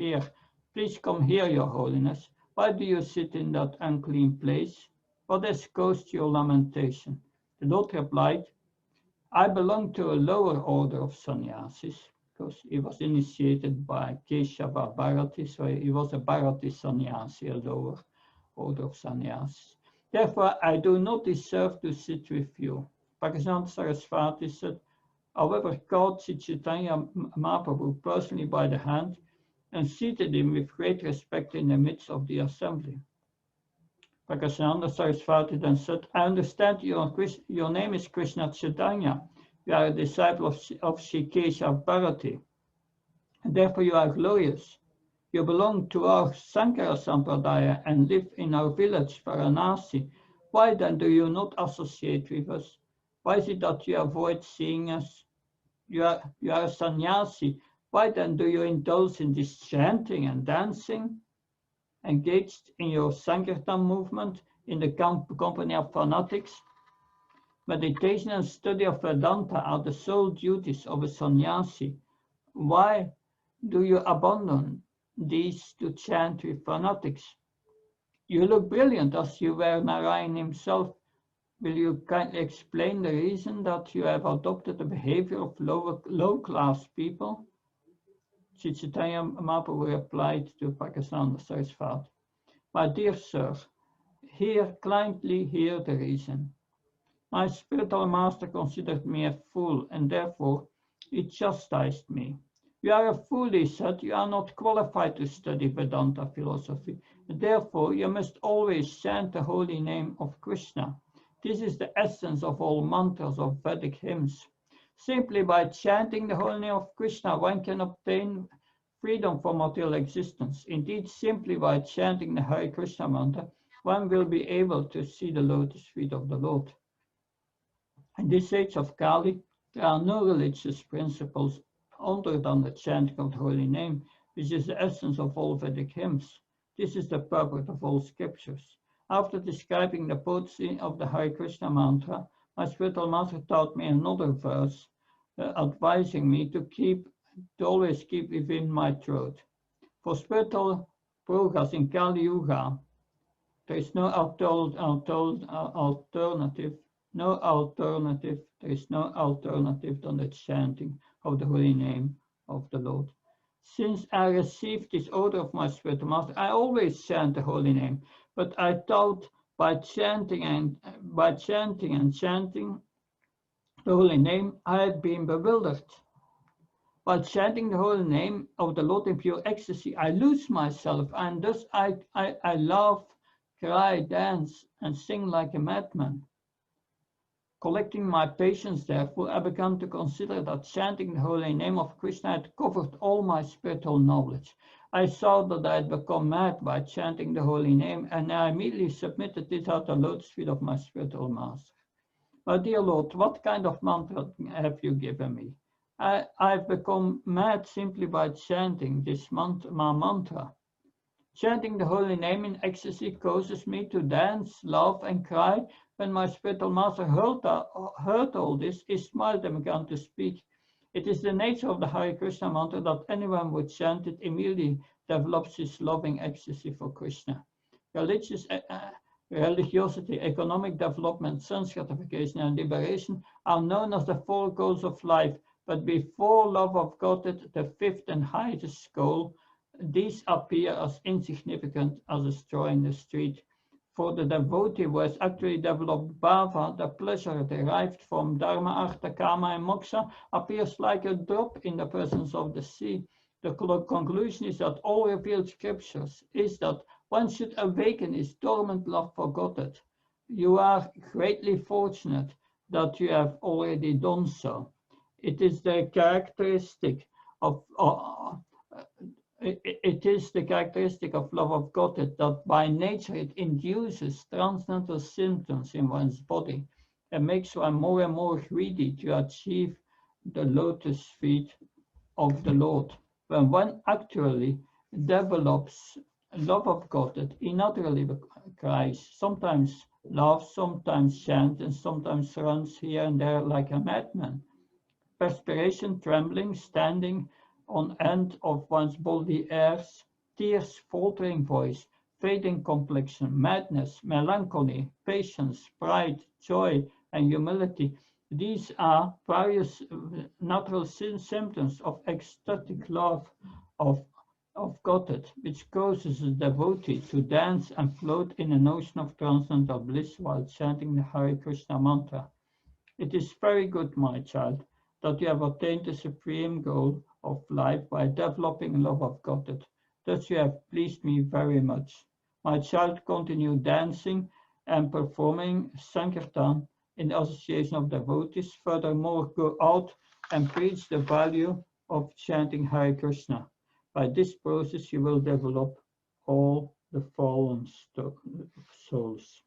here, Your Holiness. Why do you sit in that unclean place? What has caused your lamentation? The Lord replied, I belong to a lower order of sannyasis, because he was initiated by Keshava Bharati, so he was a Bharati sannyasi, a lower order of sannyasis. Therefore, I do not deserve to sit with you. Bhaktisiddhanta Saraswati said, however, caught Sri Chaitanya Mahaprabhu personally by the hand and seated him with great respect in the midst of the assembly. Bhaktisiddhanta Saraswati then said, I understand your name is Krishna Chaitanya. You are a disciple of Sri Keshav Bharati, and therefore you are glorious. You belong to our Sankara Sampradaya and live in our village, Varanasi. Why then do you not associate with us? Why is it that you avoid seeing us? You are a sannyasi. Why then do you indulge in this chanting and dancing? Engaged in your Sankirtan movement in the company of fanatics? Meditation and study of Vedanta are the sole duties of a sannyasi. Why do you abandon these to chant with fanatics? You look brilliant as you were Narayan himself. Will you kindly explain the reason that you have adopted the behavior of low-class people? Sri Chaitanya Mahaprabhu replied to Bhaktisiddhanta Saraswati, my dear sir, kindly hear the reason. My spiritual master considered me a fool, and therefore he chastised me. You are a fool, he said. You are not qualified to study Vedanta philosophy. Therefore, you must always chant the holy name of Krishna. This is the essence of all mantras of Vedic hymns. Simply by chanting the holy name of Krishna, one can obtain freedom from material existence. Indeed, simply by chanting the Hare Krishna mantra, one will be able to see the lotus feet of the Lord. In this age of Kali, there are no religious principles other than the chanting of the holy name, which is the essence of all Vedic hymns. This is the purport of all scriptures. After describing the potency of the Hare Krishna mantra, my spiritual master taught me another verse, advising me to always keep within my throat. For spiritual progress in Kali Yuga, there is no alternative. There is no alternative than the chanting of the holy name of the Lord. Since I received this order of my spiritual master, I always chant the holy name. But I thought by chanting the holy name, I had been bewildered. While chanting the holy name of the Lord in pure ecstasy, I lose myself, and thus I laugh, cry, dance, and sing like a madman. Collecting my patience, therefore, I began to consider that chanting the holy name of Krishna had covered all my spiritual knowledge. I saw that I had become mad by chanting the holy name, and I immediately submitted it at the lotus feet of my spiritual master. My dear Lord, what kind of mantra have you given me? I've become mad simply by chanting my mantra. Chanting the holy name in ecstasy causes me to dance, laugh, and cry. When my spiritual master heard all this, he smiled and began to speak. It is the nature of the Hare Krishna mantra that anyone would chant it immediately develops his loving ecstasy for Krishna. Religiosity, economic development, sense gratification, and liberation are known as the four goals of life, but before love of Godhead, the fifth and highest goal, these appear as insignificant as a straw in the street. For the devotee who has actually developed bhava, the pleasure derived from dharma, artha, kama, and moksha appears like a drop in the presence of the sea. The conclusion is that all revealed scriptures is that one should awaken his dormant love for Godhead. You are greatly fortunate that you have already done so. It is the characteristic of love of Godhead that by nature it induces transcendental symptoms in one's body and makes one more and more greedy to achieve the lotus feet of the Lord. when one actually develops love of God that inutterably cries, sometimes laughs, sometimes chants, and sometimes runs here and there like a madman. Perspiration, trembling, standing on end of one's body airs, tears, faltering voice, fading complexion, madness, melancholy, patience, pride, joy, and humility. These are various natural symptoms of ecstatic love of, of Godhead, which causes the devotee to dance and float in an ocean of transcendental bliss while chanting the Hare Krishna mantra. It is very good, my child, that you have attained the supreme goal of life by developing love of God. Thus you have pleased me very much. My child, continue dancing and performing Sankirtan in the association of devotees. Furthermore, go out and preach the value of chanting Hare Krishna. By this process, you will develop all the fallen souls.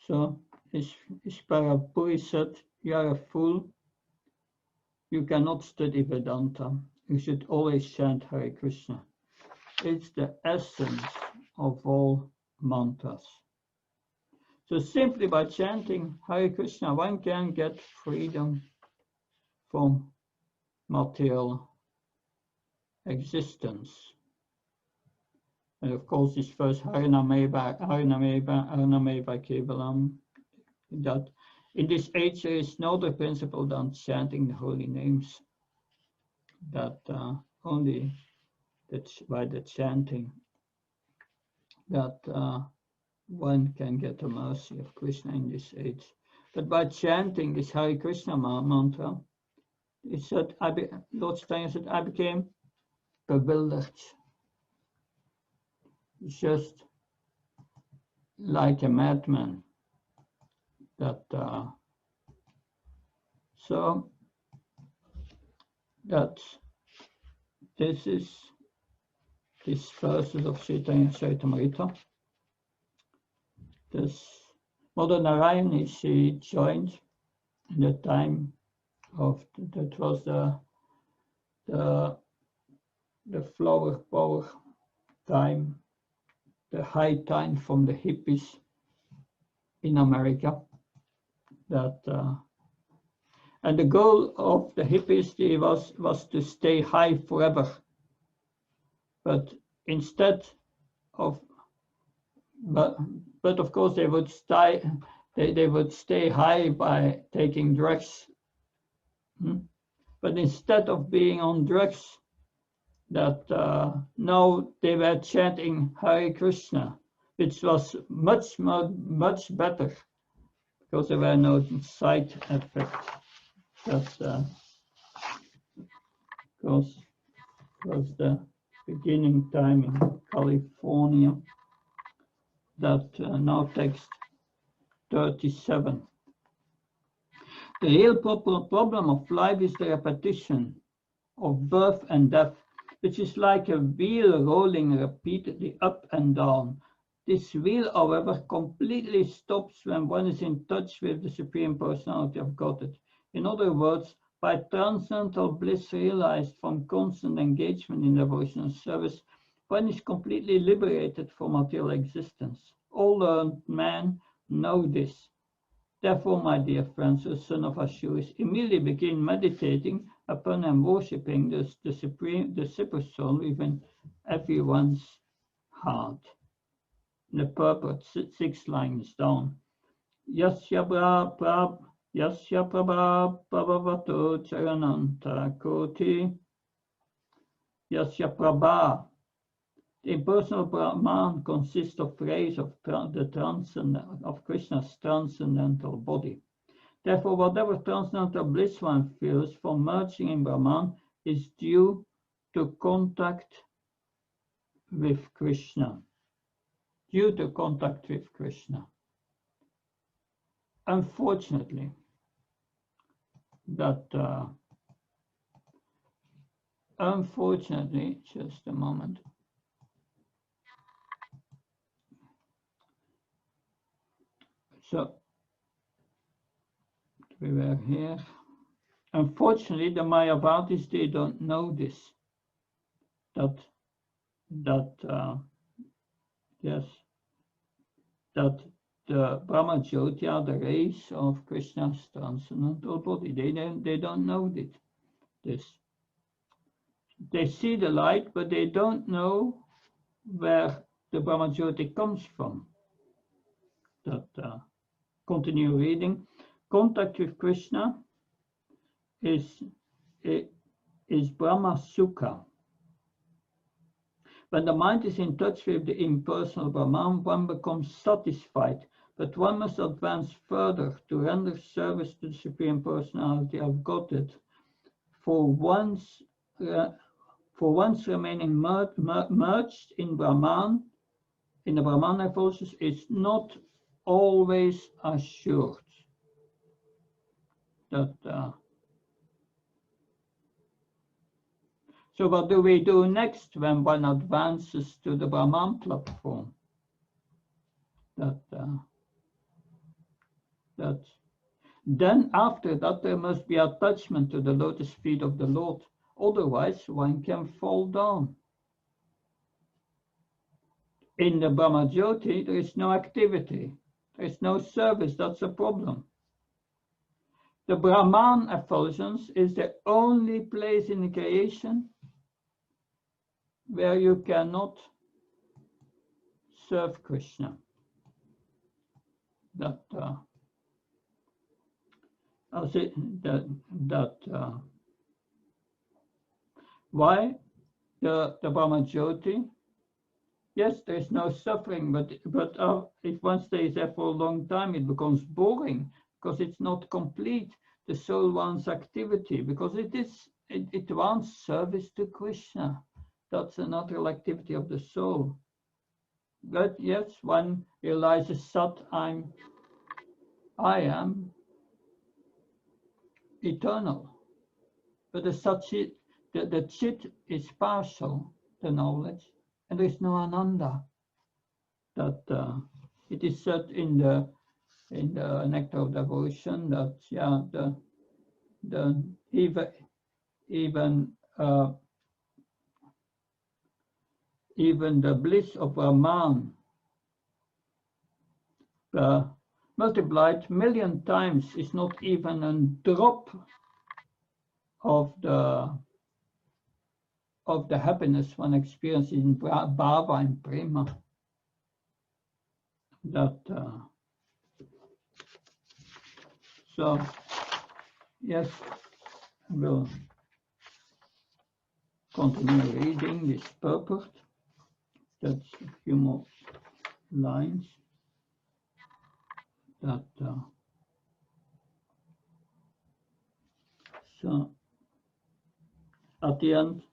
So Ishparapuri said, you are a fool, you cannot study Vedanta. You should always chant Hare Krishna. It's the essence of all mantras. So simply by chanting Hare Krishna, one can get freedom from material existence. And of course, this first Harinameva Kevalam, that in this age there is no other principle than chanting the holy names. That only by the chanting that one can get the mercy of Krishna in this age. But by chanting this Hare Krishna mantra, it said, Lord Steiner said, I became bewildered, just like a madman. So that this is this verses of Chaitanya Charitamrita. This Mother Narayani, she joined in the time of that was the flower power time, the high time from the hippies in America. And the goal of the hippies was to stay high forever, but instead of but of course they would stay high by taking drugs. But instead of being on drugs, now they were chanting Hare Krishna, which was much better because there were no side effects. That was the beginning time in California. That now text 37. The real problem of life is the repetition of birth and death, which is like a wheel rolling repeatedly up and down. This wheel, however, completely stops when one is in touch with the Supreme Personality of Godhead. In other words, by transcendental bliss realized from constant engagement in devotional service, one is completely liberated from material existence. All learned men know this. Therefore, my dear friends, the son of Ashuris, immediately begin meditating upon and worshipping the Super Soul within everyone's heart. The purport, 6 lines down. Yasya prabha prabhavato charananta koti. Yasya prabha. The impersonal Brahman consists of rays of Krishna's transcendental body. Therefore, whatever transcendental bliss one feels from merging in Brahman is due to contact with Krishna. Unfortunately, just a moment. So we were here. unfortunately, the Mayavadis, they don't know this. Yes, that the Brahma Jyoti are the rays of Krishna's transcendental body. They don't know this. They see the light, but they don't know where the Brahma Jyoti comes from. Continue reading. Contact with Krishna is Brahma Sukha. When the mind is in touch with the impersonal Brahman, one becomes satisfied, but one must advance further to render service to the Supreme Personality of Godhead. For once remaining merged in Brahman, in the Brahman forces, is not always assured. So what do we do next when one advances to the Brahman platform? Then after that there must be attachment to the lotus feet of the Lord. Otherwise one can fall down. In the Brahma Jyoti there is no activity. There is no service. That's a problem. The Brahman effulgence is the only place in the creation where you cannot serve Krishna. Why the Brahma Jyoti? Yes, there is no suffering, but if one stays there for a long time, it becomes boring because it's not complete. The soul wants activity because it wants service to Krishna. That's a natural activity of the soul. But yes, one realizes that I am eternal. But the chit is partial, the knowledge, and there is no ananda. It is said in the Nectar of Devotion that even the bliss of Brahman multiplied 1,000,000 times is not even a drop of the happiness one experiences in bhava and prema. So yes, I will continue reading this purport. That's a few more lines. So at the end,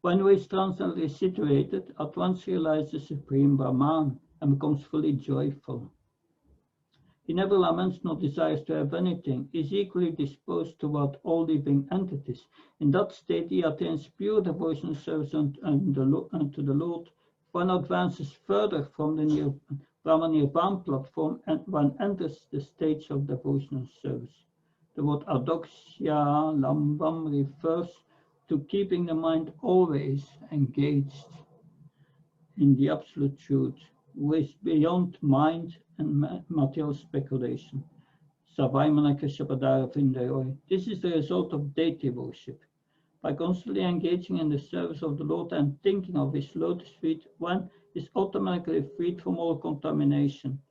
when one is transcendently situated, at once realizes the Supreme Brahman and becomes fully joyful. He never laments nor desires to have anything. He is equally disposed toward all living entities. In that state, he attains pure devotional service unto the Lord. One advances further from the Brahman Nirvana platform and one enters the stage of devotional service. The word adoksya lambam refers to keeping the mind always engaged in the absolute truth, which is beyond mind and material speculation. This is the result of deity worship. By constantly engaging in the service of the Lord and thinking of his lotus feet, one is automatically freed from all contamination.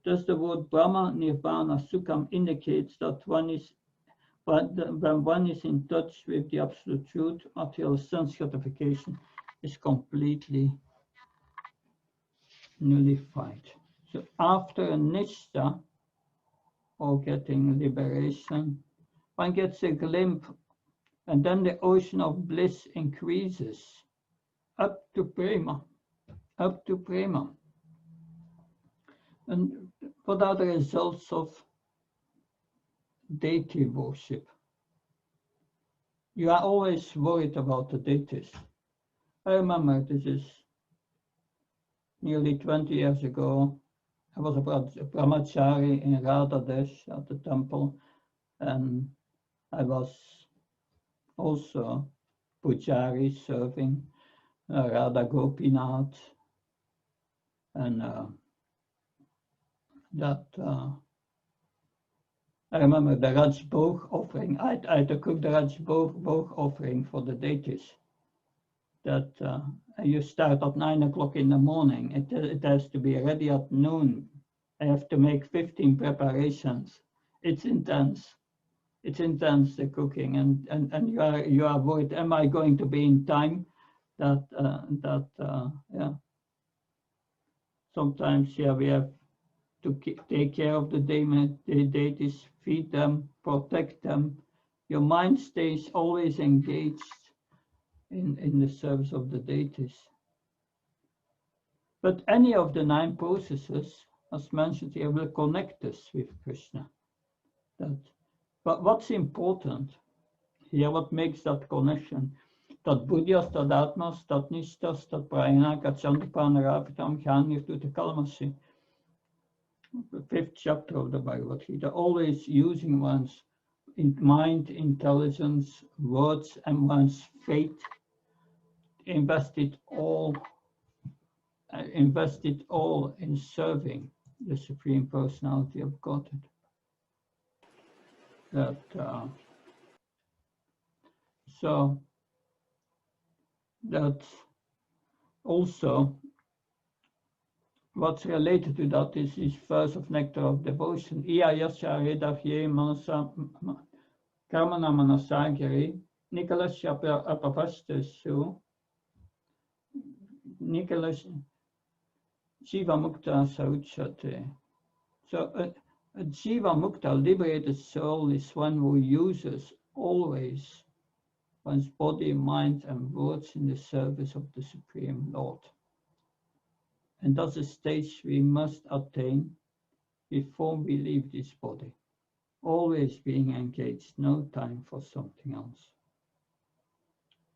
Thus the word Brahma Nirvana Sukham indicates that when one is in touch with the absolute truth, material sense gratification is completely nullified. So after a nishta, or getting liberation, one gets a glimpse, and then the ocean of bliss increases up to prema. And what are the results of deity worship? You are always worried about the deities. I remember this is nearly 20 years ago. I was a brahmachari in Radhadesh at the temple, and I was also Pujari serving Radha Gopinath, and that I remember the Raj Bhog offering. I had to cook the Raj Bhog offering for the deities. That you start at 9 o'clock in the morning. It has to be ready at noon. I have to make 15 preparations. It's intense. It's intense, the cooking, and you are worried. Am I going to be in time? Yeah. Sometimes we have to take care of the deities, feed them, protect them. Your mind stays always engaged in the service of the deities. But any of the 9 processes, as mentioned here, will connect us with Krishna. But what's important here, what makes that connection? Dat Buddhas, dat Atmas, dat Nishtas, dat Prayana, Kachandapana, Jnani, Tuta Kalmasi. The 5th chapter of the Bhagavad Gita, always using one's mind, intelligence, words, and one's faith, invest it all in serving the Supreme Personality of Godhead. So that also what's related to that is this verse of Nectar of Devotion. Iya yasya redavye manasa karmana manasagiri Nicholas apavastesu Nicholas Jiva Mukta Sauchate. So a Jiva Mukta, liberated soul, is one who uses always one's body, mind, and words in the service of the Supreme Lord. And that's a stage we must attain before we leave this body. Always being engaged, no time for something else.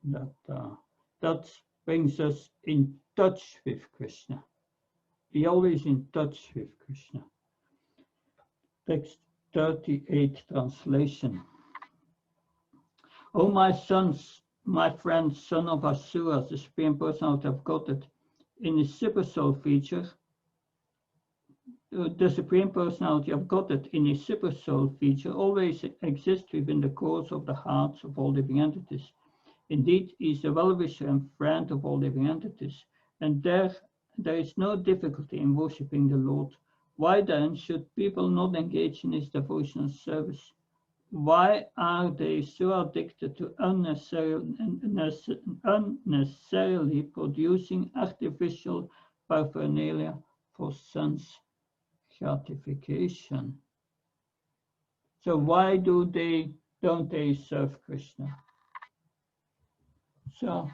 That brings us in touch with Krishna. Be always in touch with Krishna. Text 38 translation. O my sons, my friends, son of Asuras, the Supreme Personality of Godhead, in his Super Soul feature, the Supreme Personality of Godhead in his Super Soul feature always exists within the course of the hearts of all living entities. Indeed, he is the well-wisher and friend of all living entities, and there is no difficulty in worshipping the Lord. Why then should people not engage in his devotional service? Why are they so addicted to unnecessarily producing artificial paraphernalia for sense gratification? So why don't they serve Krishna? So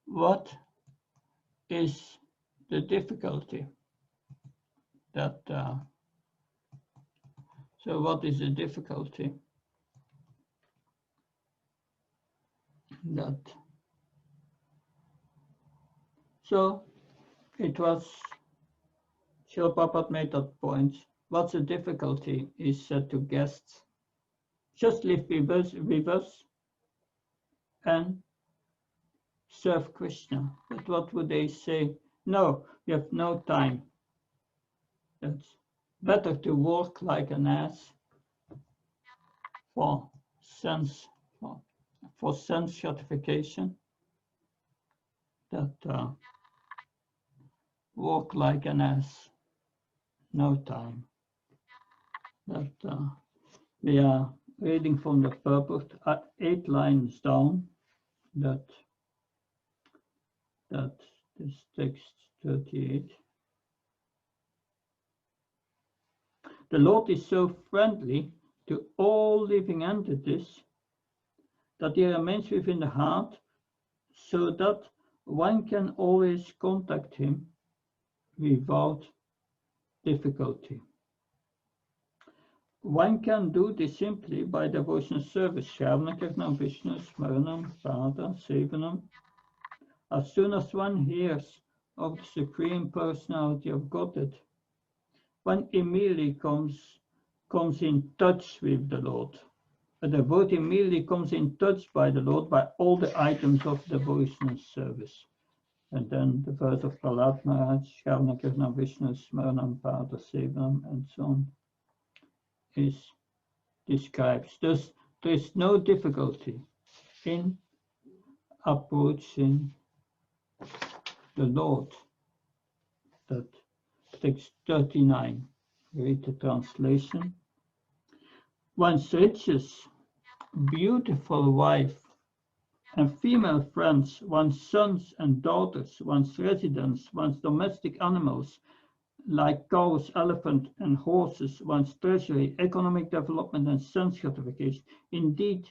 what is the difficulty? So what is the difficulty? So it was, Srila Prabhupada made that point. What's the difficulty? He said to guests, just live with us and serve Krishna. But what would they say? No, we have no time. It's better to work like an ass for sense gratification. Work like an ass, no time. We are reading from the purport, 8 lines down. That is text 38. The Lord is so friendly to all living entities that he remains within the heart, so that one can always contact him without difficulty. One can do this simply by devotional service, Shravana, Kirtanam, Vishnu, Smaranam, Sadha, Sevanam. As soon as one hears of the Supreme Personality of Godhead, one immediately comes in touch with the Lord. A devotee immediately comes in touch by the Lord by all the items of devotional service. And then the verse of Prahlad Maharaj, Sharna Krishna Vishnu Smaranam Pada Sevanam, and so on, is describes. Thus, there is no difficulty in approaching the Lord. That text 39. Read the translation. One's riches, beautiful wife, and female friends, one's sons and daughters, one's residence, one's domestic animals, like cows, elephants, and horses, one's treasury, economic development, and sense gratification. Indeed,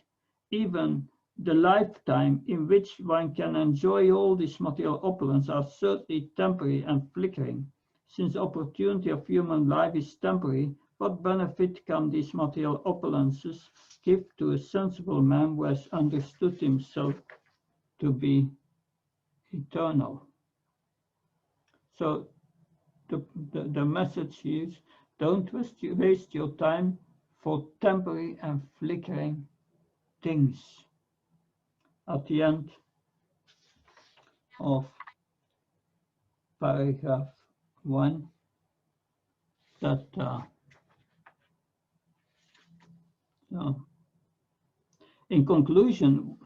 even the lifetime in which one can enjoy all these material opulence are certainly temporary and flickering. Since the opportunity of human life is temporary, what benefit can these material opulences give to a sensible man who has understood himself to be eternal? So the message is, don't waste your time for temporary and flickering things. At the end of paragraph 1, that in conclusion,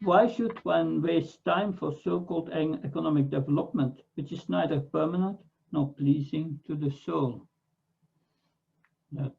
why should one waste time for so-called economic development, which is neither permanent nor pleasing to the soul? That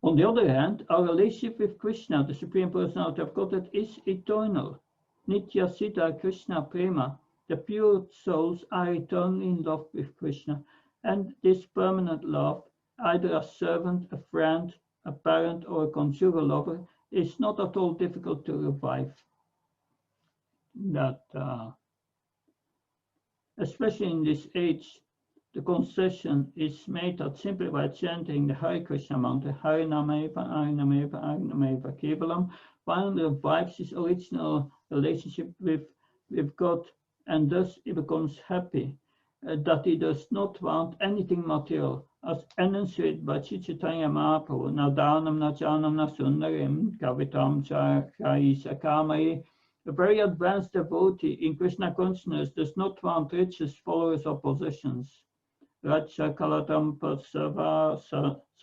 on the other hand, our relationship with Krishna, the Supreme Personality of Godhead, is eternal. Nitya Siddha Krishna Prema. The pure souls are eternally in love with Krishna, and this permanent love, either a servant, a friend, a parent, or a conjugal lover, is not at all difficult to revive. That, especially in this age, the concession is made that simply by chanting the Hare Krishna mantra, Hare Nameva, Hare Nameva, Hare Nameva Kevalam, one revives his original relationship with God, and thus he becomes happy that he does not want anything material, as enunciated by Chaitanya Mahaprabhu, Nadanam Najanam Nasundarim, Kavitam Chaisa Kamai. A very advanced devotee in Krishna consciousness does not want riches, followers, or possessions. Raja Kalatam Pasava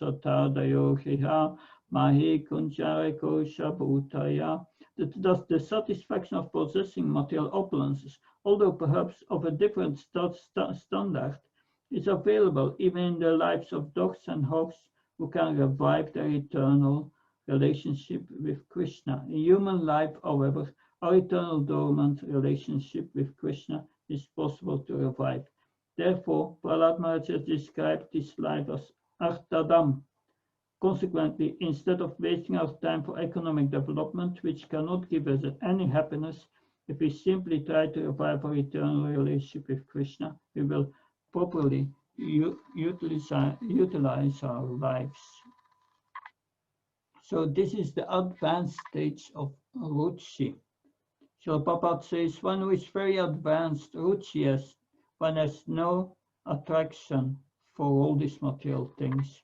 Satadayohiha Mahi Kunjariko Shabutaya. Thus, the satisfaction of possessing material opulences, although perhaps of a different standard, is available even in the lives of dogs and hogs who can revive their eternal relationship with Krishna. In human life, however, our eternal dormant relationship with Krishna is possible to revive. Therefore, Prahlad Maharaj has described this life as Artadam. Consequently, instead of wasting our time for economic development, which cannot give us any happiness, if we simply try to revive our eternal relationship with Krishna, we will properly utilize our lives. So this is the advanced stage of Ruchi. Srila Prabhupada says, one who is very advanced, Ruchi, one has no attraction for all these material things.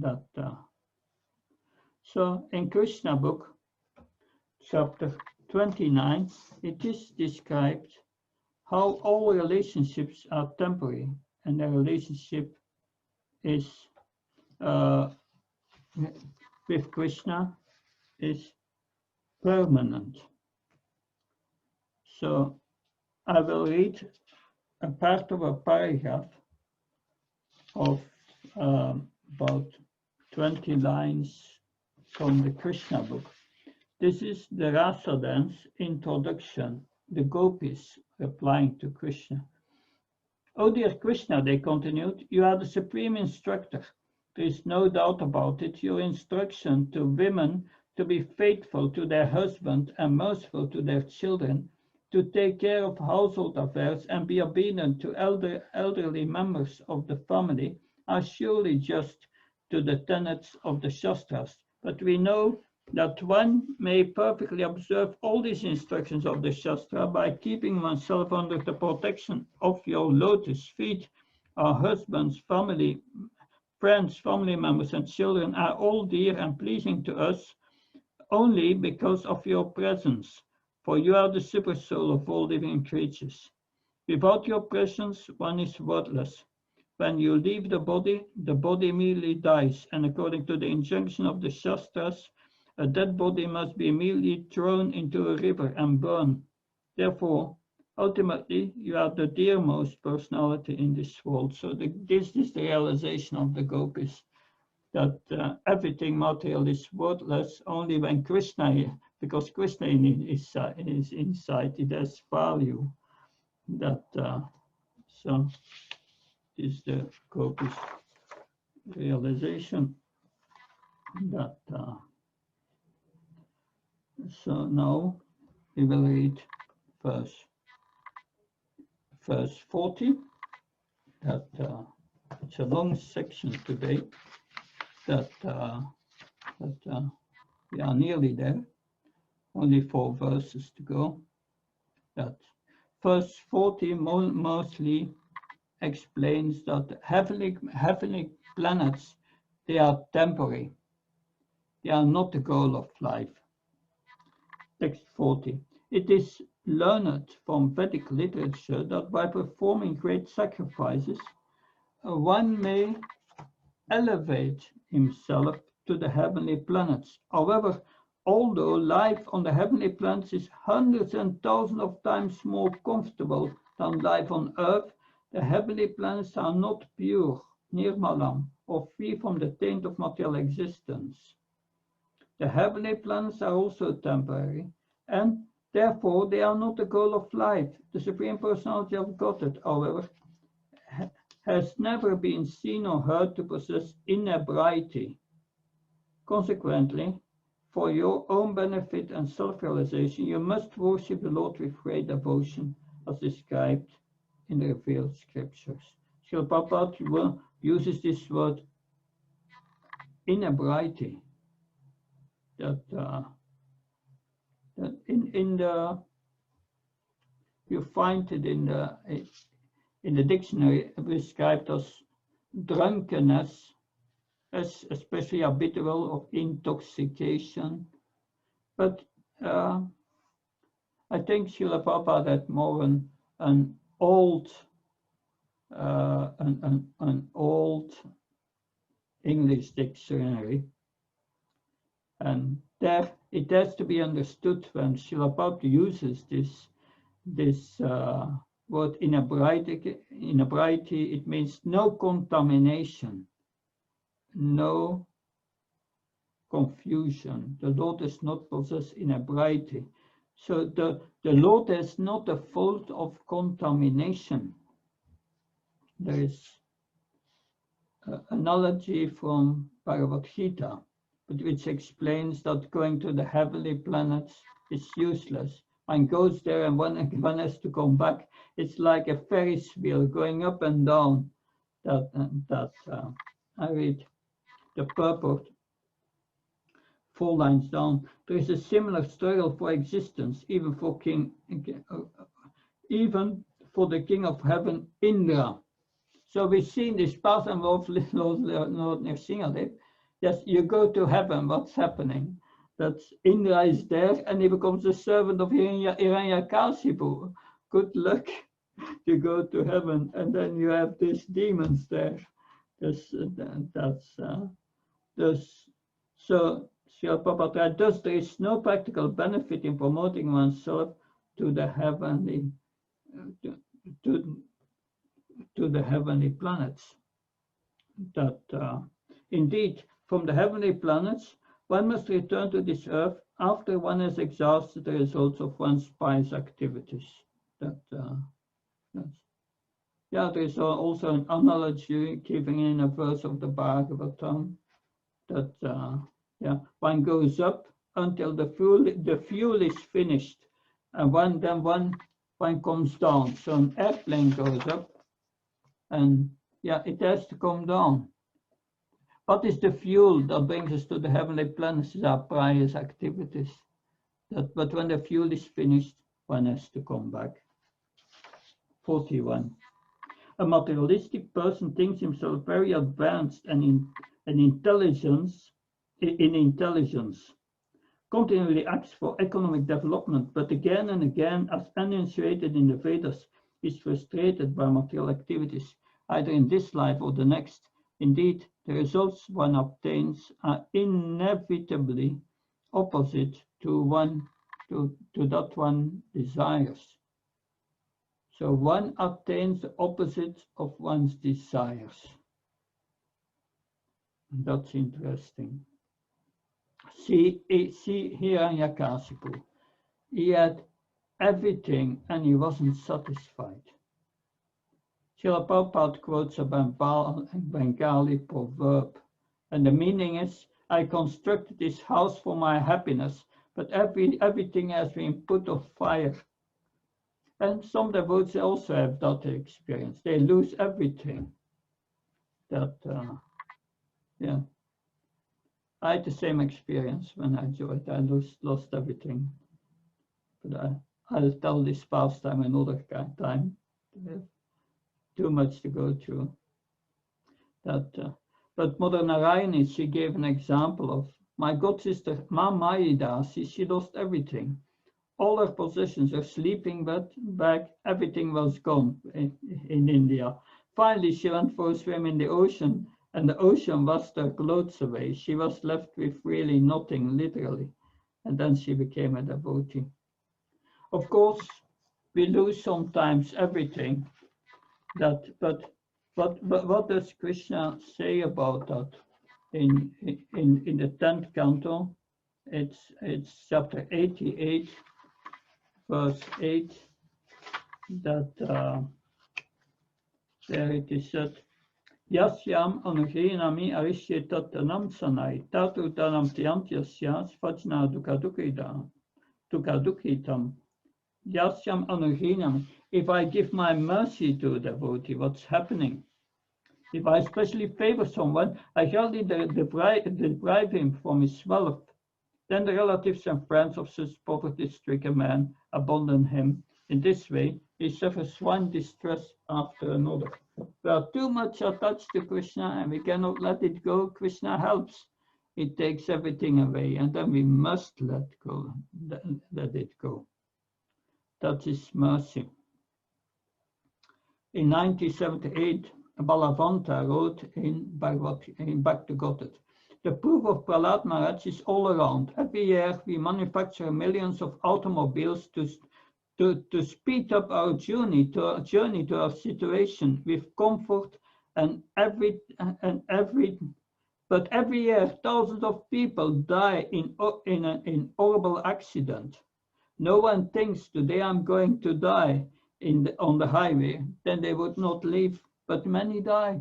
That so in Krishna book, chapter 29, it is described how all relationships are temporary and the relationship is with Krishna is permanent. So I will read a part of a paragraph of about 20 lines from the Krishna book. This is the Rasa dance introduction, the gopis replying to Krishna. Oh dear Krishna, they continued, you are the supreme instructor. There is no doubt about it. Your instruction to women to be faithful to their husband and merciful to their children, to take care of household affairs and be obedient to elderly members of the family are surely just to the tenets of the Shastras. But we know that one may perfectly observe all these instructions of the Shastra by keeping oneself under the protection of your lotus feet, our husbands, family friends, family members, and children are all dear and pleasing to us only because of your presence, for you are the super soul of all living creatures. Without your presence, one is worthless. When you leave the body immediately dies, and according to the injunction of the Shastras, a dead body must be immediately thrown into a river and burned. Therefore, ultimately, you are the dearmost personality in this world. So this is the realization of the gopis, that everything material is worthless only when Krishna, because Krishna is inside, it has value. That so is the gopis realization. That so now we will read verse 40. That it's a long section today. That we are nearly there. Only 4 verses to go. That verse 40 mostly explains that heavenly planets, they are temporary. They are not the goal of life. Text 40. It is learned from Vedic literature that by performing great sacrifices, one may elevate himself to the heavenly planets. However, although life on the heavenly planets is hundreds and thousands of times more comfortable than life on Earth, the heavenly planets are not pure, nirmalam, or free from the taint of material existence. The heavenly planets are also temporary, and therefore they are not the goal of life. The Supreme Personality of Godhead, however, has never been seen or heard to possess inebriety. Consequently, for your own benefit and self-realization, you must worship the Lord with great devotion, as described in the revealed scriptures. Srila Prabhupada uses this word inebriety. That in the you find it in the dictionary described as drunkenness, as especially habitual of intoxication. But I think Srila Prabhupada had more an old English dictionary, and there it has to be understood when Srila Prabhupada uses this word inebriety, it means no contamination, no confusion. The Lord does not possess inebriety. So the Lord has not a fault of contamination. There is an analogy from Bhagavad Gita, which explains that going to the heavenly planets is useless. One goes there and one has to come back. It's like a Ferris wheel going up and down. I read the purport 4 lines down. There is a similar struggle for existence, even for the king of heaven, Indra. So we've seen this path and Lord Nrsimha. Yes, you go to heaven, what's happening? That Indra is there and he becomes a servant of Hiranyakashipu. Good luck to go to heaven, and then you have these demons there. So Srila Prabhupada, thus there is no practical benefit in promoting oneself to the heavenly to the heavenly planets. That indeed, from the heavenly planets, one must return to this earth after one has exhausted the results of one's pious activities. There is also an analogy given in a verse of the Bhagavatam that one goes up until the fuel is finished, and then one comes down. So an airplane goes up, and it has to come down. What is the fuel that brings us to the heavenly planets? Is our pious activities. But when the fuel is finished, one has to come back. 41. A materialistic person thinks himself very advanced and in intelligence, continually acts for economic development, but again and again, as enunciated in the Vedas, is frustrated by material activities, either in this life or the next. Indeed, the results one obtains are inevitably opposite to that one desires. So one obtains the opposite of one's desires. That's interesting. See here in Yakasipu, he had everything and he wasn't satisfied. Srila Prabhupada quotes a Bengali proverb, and the meaning is, I constructed this house for my happiness, but everything has been put on fire. And some devotees also have that experience. They lose everything. Yeah. I had the same experience when I joined. I lost everything. But I'll tell this pastime another time. Too much to go through. But Mother Narayani, she gave an example of my god sister Mama she lost everything. All her possessions, her sleeping bag, everything was gone in India. Finally, she went for a swim in the ocean, and the ocean washed her clothes away. She was left with really nothing, literally. And then she became a devotee. Of course, we lose sometimes everything. But what does Krishna say about that? In the 10th canto, it's chapter 88, verse 8, that there it is said, Yasyam anugrinami arishyetattanam sanai, tatutanam tiantyasya svajna dukadukitam. Yasyam anugrinami. If I give my mercy to a devotee, what's happening? If I especially favor someone, I hardly deprive him from his wealth. Then the relatives and friends of such poverty-stricken man abandon him. In this way, he suffers one distress after another. We are too much attached to Krishna and we cannot let it go. Krishna helps. It takes everything away, and then we must let it go. That is mercy. In 1978, Balavanta wrote in Back to Godhead, the proof of Prahlad Maharaj is all around. Every year we manufacture millions of automobiles to speed up our journey to our situation with comfort but every year thousands of people die in horrible accident. No one thinks today I'm going to die on the highway, then they would not leave, but many die.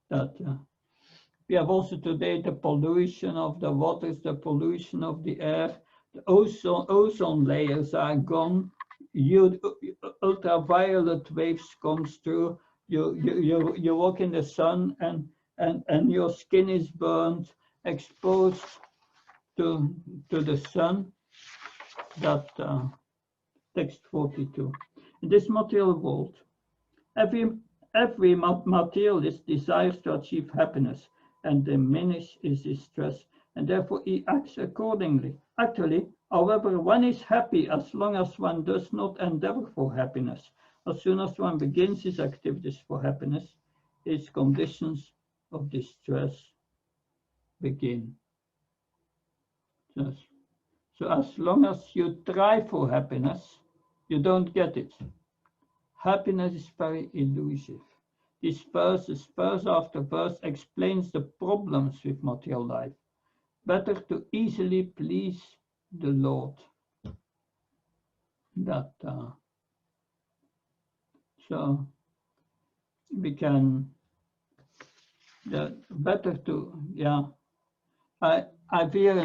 We have also today the pollution of the waters, the pollution of the air, the ozone layers are gone, ultraviolet waves comes through, you walk in the sun and your skin is burned, exposed to the sun. Text 42. In this material world, every materialist desires to achieve happiness and diminish his distress, and therefore he acts accordingly. Actually, however, one is happy as long as one does not endeavor for happiness. As soon as one begins his activities for happiness, his conditions of distress begin. So as long as you try for happiness, you don't get it. Happiness is very elusive. This verse after verse, explains the problems with material life. Better to easily please the Lord. So we can. Better to I've here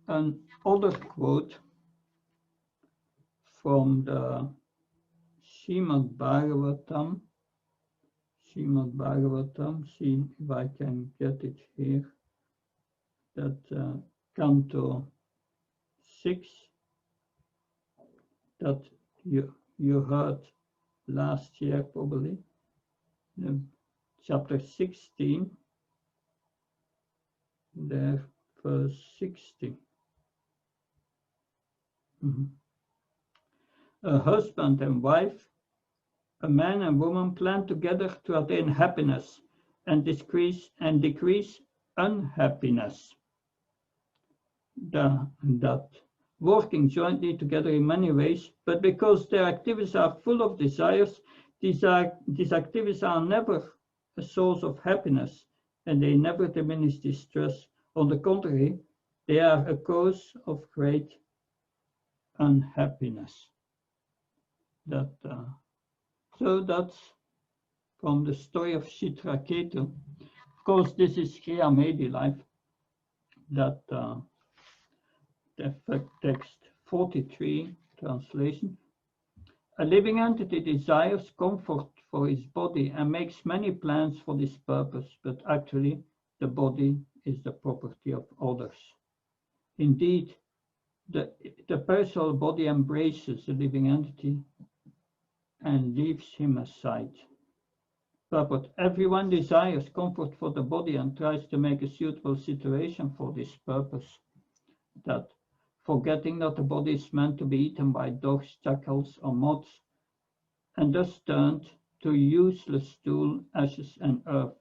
an other quote from the Srimad Bhagavatam. See if I can get it here. That Canto 6 that you heard last year probably. chapter 16, there, verse 60. A husband and wife, a man and woman plan together to attain happiness and decrease unhappiness. That working jointly together in many ways, but because their activities are full of desires, these activities are never a source of happiness, and they never diminish distress. On the contrary, they are a cause of great unhappiness. So that's from the story of Chitraketu. Of course, this is Kriya Medi life. That the text 43 translation. A living entity desires comfort for his body and makes many plans for this purpose, but actually the body is the property of others. Indeed, the personal body embraces the living entity and leaves him aside. But everyone desires comfort for the body and tries to make a suitable situation for this purpose. That, forgetting that the body is meant to be eaten by dogs, jackals, or moths, and thus turned to useless stool, ashes, and earth.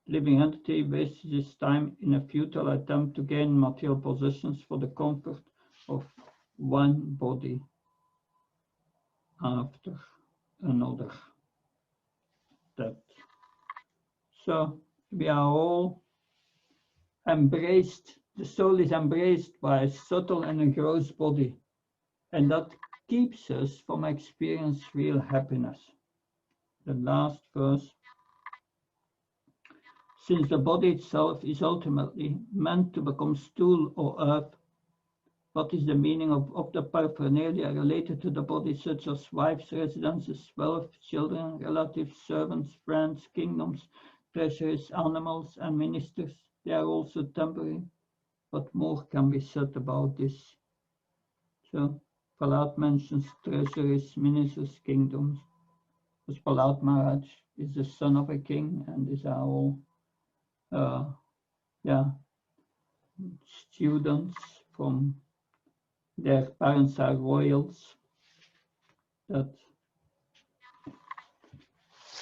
Living entity wastes his time in a futile attempt to gain material possessions for the comfort of one body after another. So we are all embraced, the soul is embraced by a subtle and a gross body, and that keeps us from experiencing real happiness. The last verse. Since the body itself is ultimately meant to become stool or earth, what is the meaning of the paraphernalia related to the body, such as wives, residences, wealth, children, relatives, servants, friends, kingdoms, treasuries, animals, and ministers? They are also temporary, but more can be said about this. So, Prahlad mentions treasuries, ministers, kingdoms. Because Prahlad Maharaj is the son of a king, and these are all students from their parents are royals.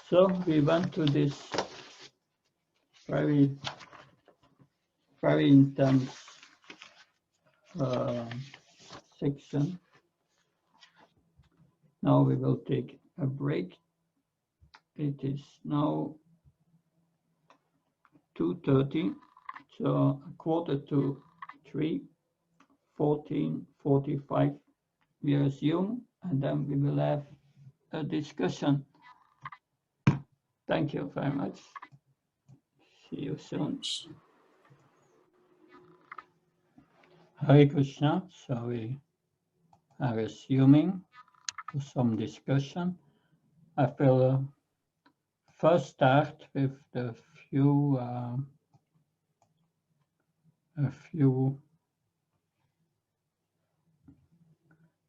So we went to this very, very intense section. Now we will take a break. It is now 2:30, so 2:45, 14:45. We resume, and then we will have a discussion. Thank you very much. See you soon. Hare Krishna. So we are resuming to some discussion. I will first start with a few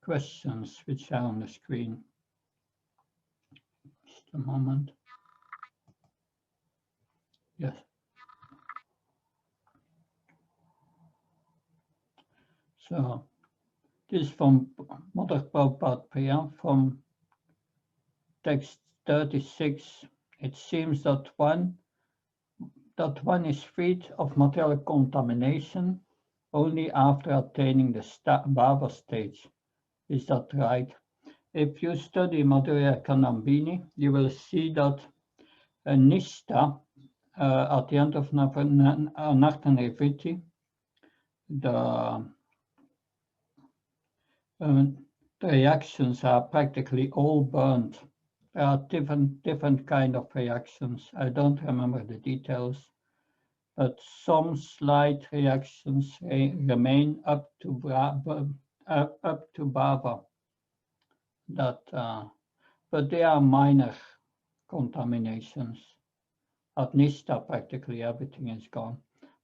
questions which are on the screen. Just a moment. Yes. So this is from Mother Prabhupada Priya from text 36. It seems that one is freed of material contamination only after attaining the Bhava stage. Is that right? If you study Madhurya Kanambini, you will see that Nishta, at the end of Nartanivritti, the reactions are practically all burned. There are different kind of reactions. I don't remember the details, but some slight reactions remain up to Bhava. But they are minor contaminations. At Nishta, practically everything is gone.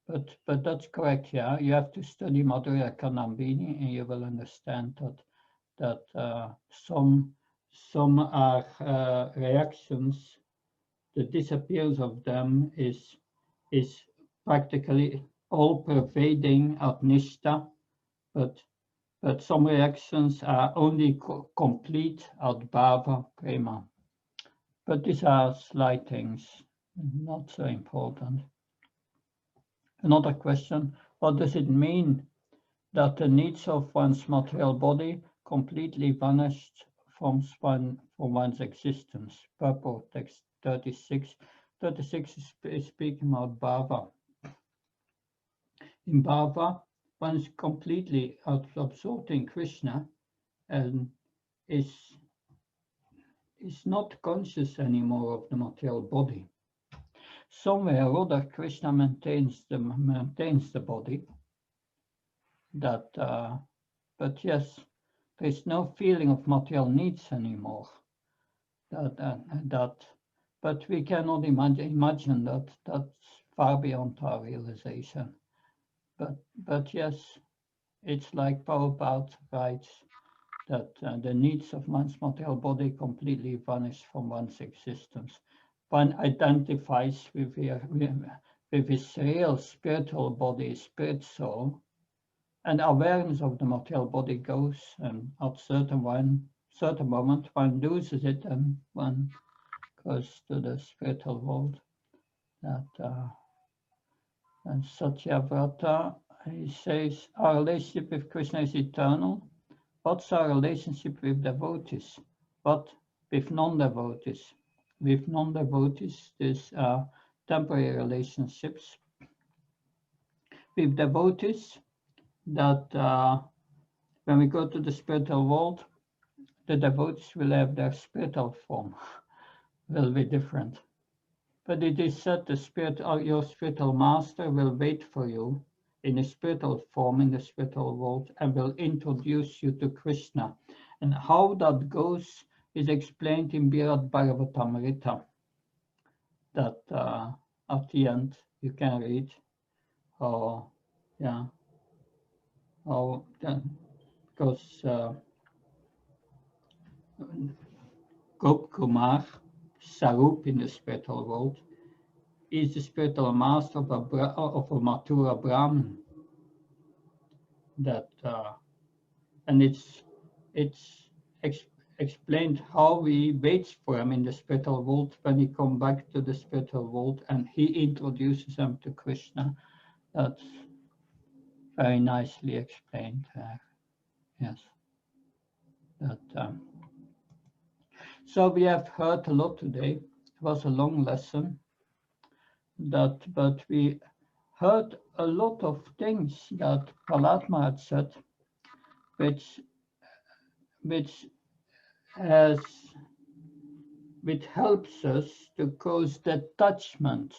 But that's correct, yeah. You have to study Madhurya Kanambini, and you will understand that some are reactions the disappearance of them is practically all pervading at nishta, but some reactions are only complete at bhava prema. But these are slight things, not so important. Another question: what does it mean that the needs of one's material body completely vanished from one's existence? Purport text 36. 36 is speaking about bhava. In bhava, one is completely absorbed in Krishna and is not conscious anymore of the material body. Somewhere or other, Krishna maintains the body. But yes, there is no feeling of material needs anymore. But we cannot imagine that that's far beyond our realization. But yes, it's like Prabhupada writes that the needs of one's material body completely vanish from one's existence. One identifies with his real spiritual body, spirit soul, and awareness of the material body goes, and at certain moment one loses it and one goes to the spiritual world. And Satyavrata, he says, our relationship with Krishna is eternal. What's our relationship with devotees? What with non-devotees? With non-devotees, these are temporary relationships. With devotees, that when we go to the spiritual world, the devotees will have their spiritual form, will be different. But it is said the spirit, your spiritual master will wait for you in a spiritual form in the spiritual world and will introduce you to Krishna. And how that goes is explained in VIHE-Bhaktivedanta, that at the end you can read how, because Gop Kumar, Sarup in the spiritual world, is the spiritual master of a Mathura Brahmin. And it's explained how he waits for him in the spiritual world when he comes back to the spiritual world and he introduces him to Krishna. That's very nicely explained there. Yes. So we have heard a lot today. It was a long lesson. But we heard a lot of things that Prahlad Maharaj said, which helps us to cause detachment,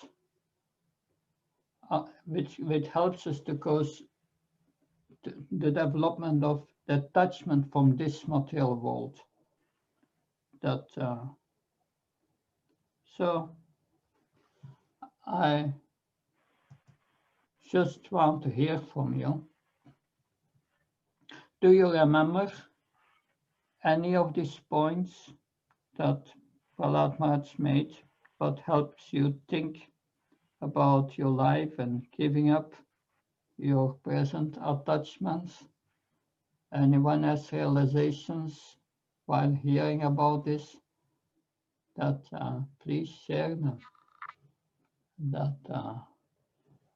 which helps us to cause the development of detachment from this material world. So I just want to hear from you. Do you remember any of these points that Prahlad Maharaj made? What helps you think about your life and giving up your present attachments? Anyone has realizations while hearing about this? That please share them.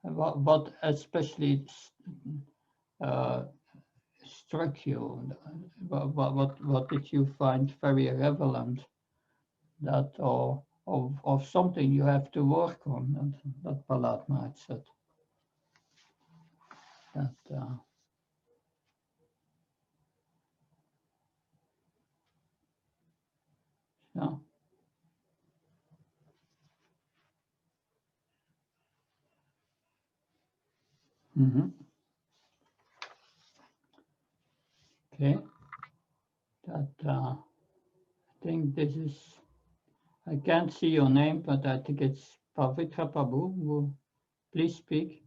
What especially struck you? What did you find very relevant? That or of something you have to work on? That Prahlad Maharaj said. Yeah. Mm-hmm. Okay. I think this is. I can't see your name, but I think it's Pavitra Prabhu. Please speak.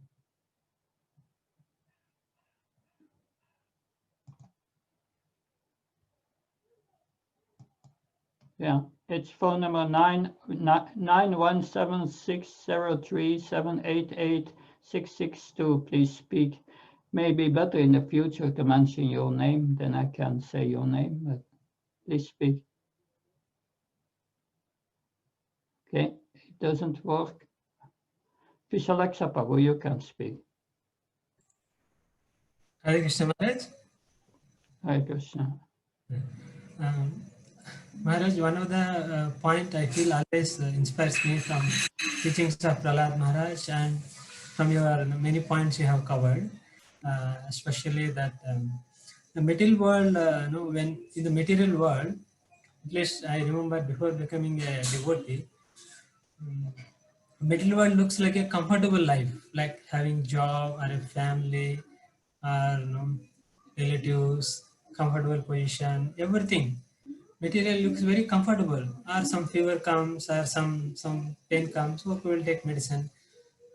Yeah. It's phone number 9176037888662. Please speak. Maybe better in the future to mention your name, then I can say your name, but please speak. Okay, it doesn't work. Fish Alexa Prabhu, you can speak. Hare Krishna Maharaj. Hare Krishna. Maharaj, one of the point I feel always inspires me from teachings of Prahlad Maharaj and from your many points you have covered, especially that the material world, when in the material world, at least I remember before becoming a devotee, material world looks like a comfortable life, like having job or a family or relatives, comfortable position, everything. Material looks very comfortable. Or some fever comes or some pain comes, okay, we'll take medicine.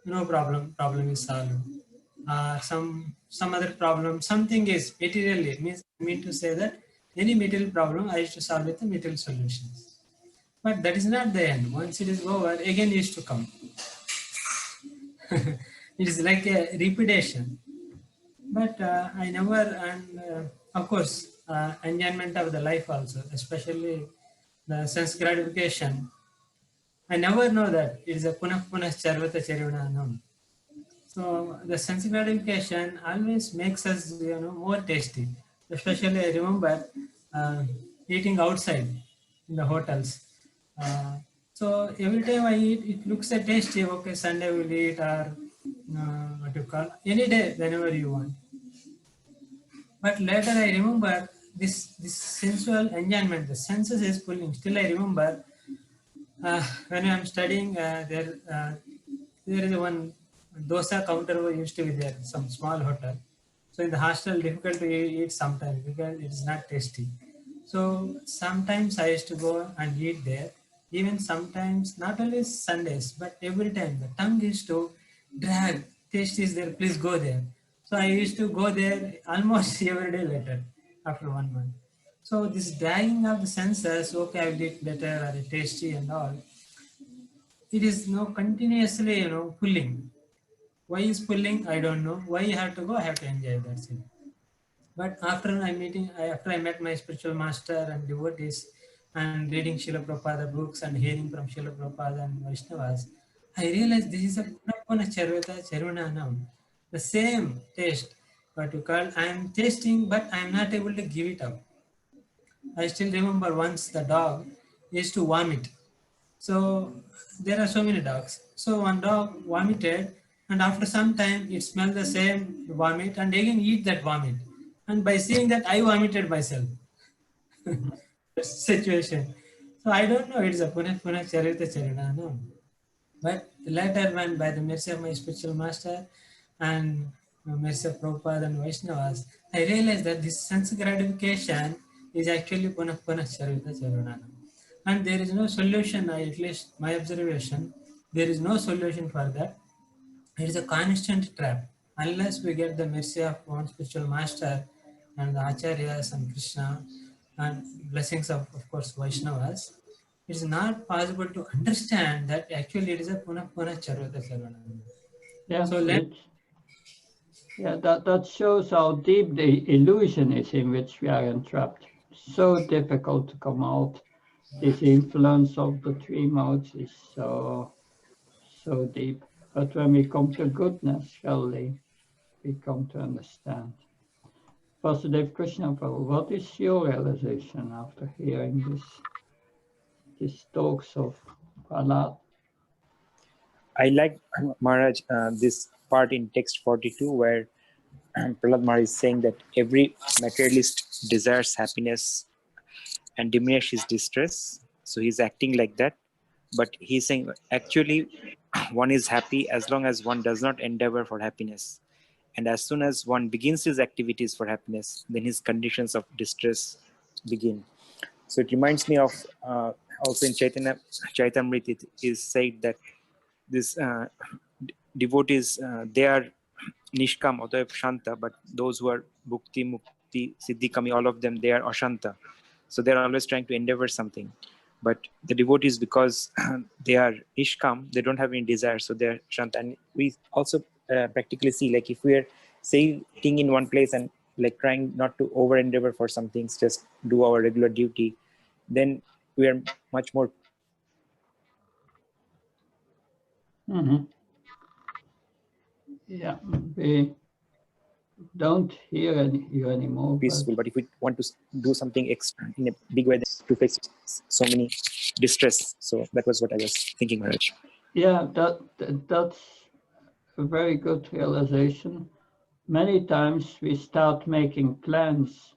No problem. Problem is solved. Some other problem, something is materially mean to say that any material problem I used to solve with the material solutions. But that is not the end. Once it is over, again it is to come. It is like a repetition. But I never, and of course, enjoyment of the life also, especially the sense gratification. I never know that it is a punah punah charvata charivananam. So the sense gratification always makes us, more tasty. Especially I remember uh, eating outside in the hotels. Uh, so every time I eat, it looks a tasty. Okay, Sunday we'll eat or what you call any day whenever you want. But later I remember this sensual enjoyment, the senses is pulling. Still I remember when I'm studying, there is one dosa counter we used to be there, some small hotel. So in the hostel, difficult to eat sometimes because it is not tasty. So sometimes I used to go and eat there. Even sometimes, not only Sundays, but every time the tongue used to drag. Taste is there, please go there. So I used to go there almost every day later after 1 month. So this dragging of the senses, okay, I will eat better or tasty and all. It is continuously, pulling. Why is pulling? I don't know. Why you have to go? I have to enjoy. That's it. But after I met my spiritual master and devotees, and reading Srila Prabhupada books and hearing from Srila Prabhupada and Vaishnavas, I realized this is a Puna Charvata Charvananam. The same taste, what you call, I am tasting, but I am not able to give it up. I still remember once the dog used to vomit. So there are so many dogs. So one dog vomited, and after some time, it smelled the same vomit and again eat that vomit. And by seeing that, I vomited myself. Situation. So I don't know. It's a punah punah charita charita. No. But later, when by the mercy of my spiritual master and mercy of Prabhupada and Vaishnavas, I realized that this sense gratification is actually punah punah charita charita. And there is no solution, at least my observation, there is no solution for that. It is a constant trap. Unless we get the mercy of one spiritual master and the Acharyas and Krishna and blessings of course, Vaishnavas, it is not possible to understand that actually it is a punah punah charvata sarvanam. Yeah, So let that shows how deep the illusion is in which we are entrapped. So difficult to come out. This influence of the three modes is so deep. But when we come to goodness, surely we come to understand. Vasudev Krishna Prabhu, what is your realization after hearing these talks of Prahlad? I like Maharaj this part in text 42 where Prahlad Maharaj is saying that every materialist desires happiness and diminish his distress. So he's acting like that. But he's saying actually one is happy as long as one does not endeavor for happiness. And as soon as one begins his activities for happiness, then his conditions of distress begin. So it reminds me of also in Chaitamrit, it is said that this devotees, they are Nishkam, Otav Shanta, but those who are Bhukti, Mukti, Siddhi, Kami, all of them, they are Ashanta. So they're always trying to endeavor something. But the devotees, because they are Nishkam, they don't have any desire, so they're Shant. And we also practically see, like, if we are staying in one place and like trying not to over endeavor for some things, just do our regular duty, then we are much more. Mm-hmm. Yeah, we don't hear you anymore. Peaceful. But if we want to do something extra in a big way, then to face so many distress. So that was what I was thinking, Maharaj. Yeah, that's a very good realization. Many times we start making plans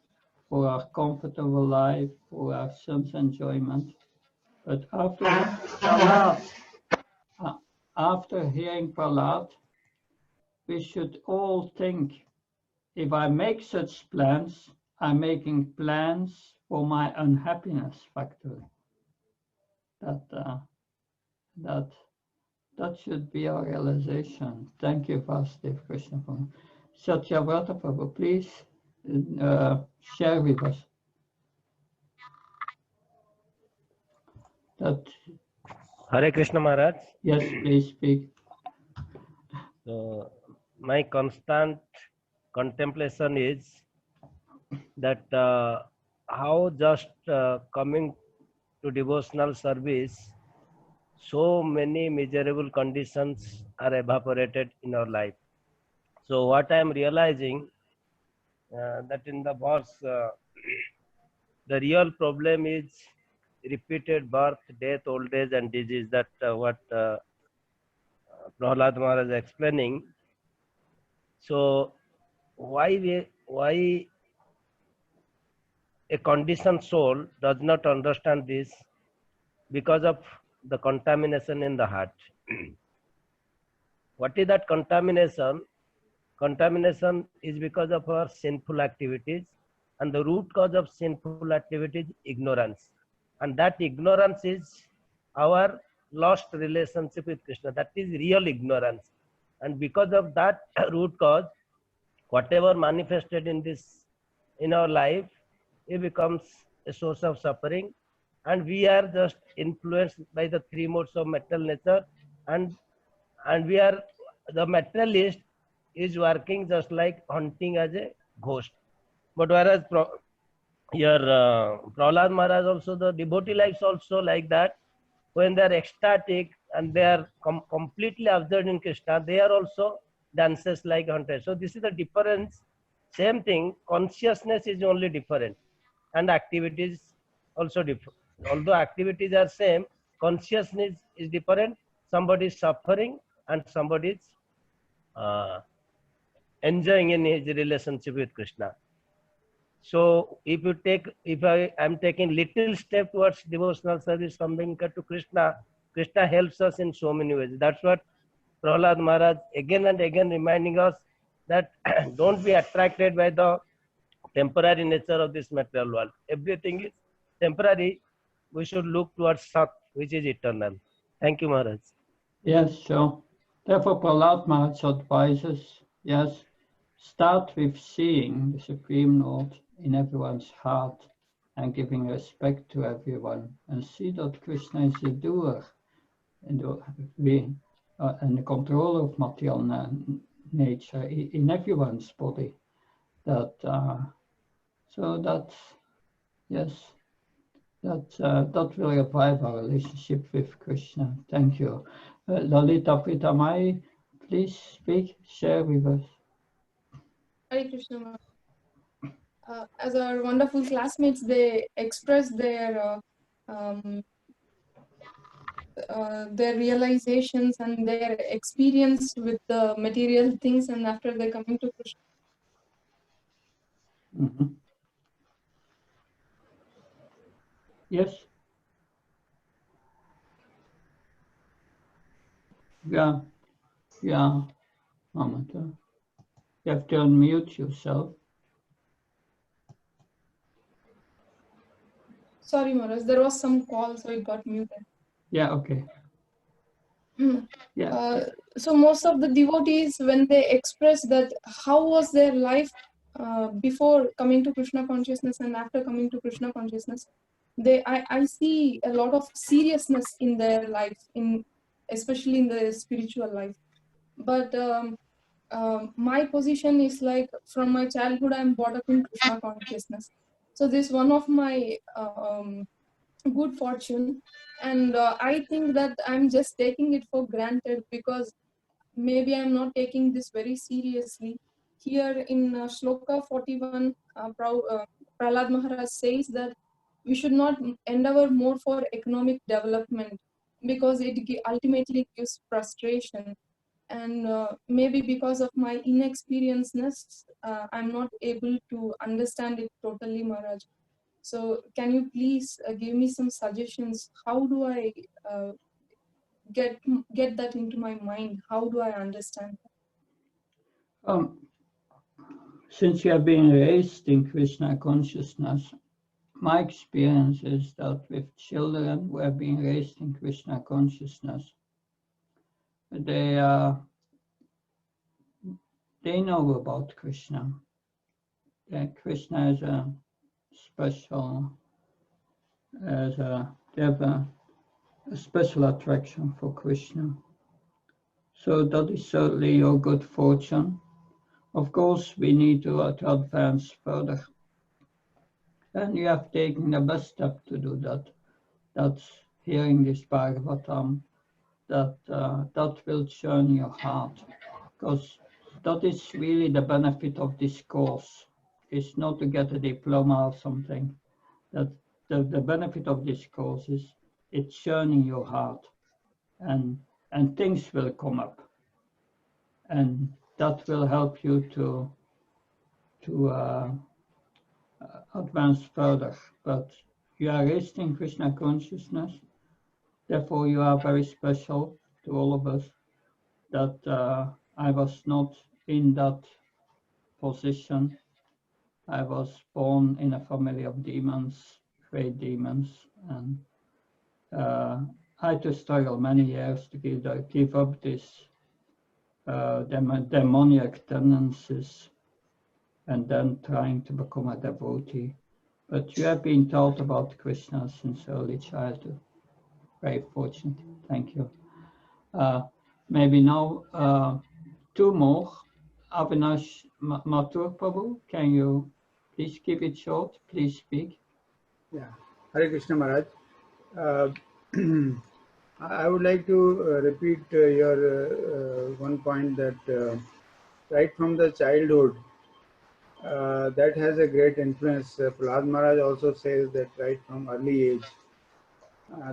for our comfortable life, for our son's enjoyment. But after hearing Prahlad, we should all think, if I make such plans, I'm making plans for my unhappiness factory. That should be our realization. Thank you, Vasudev Krishna. Satyavrata Prabhu, please share with us. That. Hare Krishna Maharaj. Yes, please speak. So, my constant contemplation is that how just coming to devotional service, so many miserable conditions are evaporated in our life. So what I am realizing that in the verse, the real problem is repeated birth, death, old age, and disease. That what Prahlad Maharaj is explaining. So why a conditioned soul does not understand this? Because of the contamination in the heart. What is that contamination? Contamination is because of our sinful activities, and the root cause of sinful activities is ignorance, and that ignorance is our lost relationship with Krishna. That is real ignorance, and because of that root cause, whatever manifested in our life, it becomes a source of suffering, and we are just influenced by the three modes of material nature, and we are, the materialist is working just like hunting as a ghost. But whereas Prahlad Maharaj, also the devotee lives also like that, when they are ecstatic and they are completely absorbed in Krishna, they are also dances like hunters. So this is the difference. Same thing, consciousness is only different, and activities also different. Although activities are same, consciousness is different. Somebody is suffering and somebody is enjoying in his relationship with Krishna. So if I am taking little step towards devotional service, coming to Krishna, Krishna helps us in so many ways. That's what Prahlad Maharaj again and again reminding us, that don't be attracted by the temporary nature of this material world. Everything is temporary. We should look towards Sat, which is eternal. Thank you, Maharaj. Yes, sure. Therefore, Prahlad Maharaj advises, yes, start with seeing the Supreme Lord in everyone's heart and giving respect to everyone, and see that Krishna is the doer and the controller of material nature in everyone's body. That so that's, yes, that will revive our relationship with Krishna. Thank you. Lalita Pritamai, please speak, share with us. Hare Krishna. As our wonderful classmates, they express their realizations and their experience with the material things, and after they're coming to Krishna. Mm-hmm. Yes. Yeah. Mamata. You have to unmute yourself. Sorry, Maharaj, there was some call, so it got muted. Yeah, okay. Yeah. So most of the devotees, when they express that how was their life before coming to Krishna consciousness and after coming to Krishna consciousness, I see a lot of seriousness in their life, especially in the spiritual life. But my position is like, from my childhood I'm brought up in Krishna consciousness. So this is one of my good fortune, and I think that I'm just taking it for granted, because maybe I'm not taking this very seriously. Here in Shloka 41, Prahlad Maharaj says that we should not endeavor more for economic development, because it ultimately gives frustration. And maybe because of my inexperiencedness, I'm not able to understand it totally, Maharaj. So can you please give me some suggestions? How do I uh, get get that into my mind? How do I understand? Since you have been raised in Krishna consciousness, my experience is that with children who have been raised in Krishna consciousness, they know about Krishna. That Krishna is a special, they have a special attraction for Krishna. So that is certainly your good fortune. Of course, we need to advance further. And you have taken the best step to do that. That's hearing this Bhagavatam, that will churn your heart. Because that is really the benefit of this course. It's not to get a diploma or something. That the benefit of this course is it's churning your heart, and things will come up, and that will help you to advance further. But you are raised in Krishna consciousness, therefore you are very special to all of us. That I was not in that position. I was born in a family of demons, great demons, and I had to struggle many years to give up this demoniac tendencies, and then trying to become a devotee. But you have been taught about Krishna since early childhood. Very fortunate. Thank you. Maybe now two more. Avinash Mathur Prabhu, can you please keep it short? Please speak. Yeah, Hare Krishna Maharaj. Uh, I would like to repeat your one point that right from the childhood, that has a great influence. Prahlad Maharaj also says that right from early age,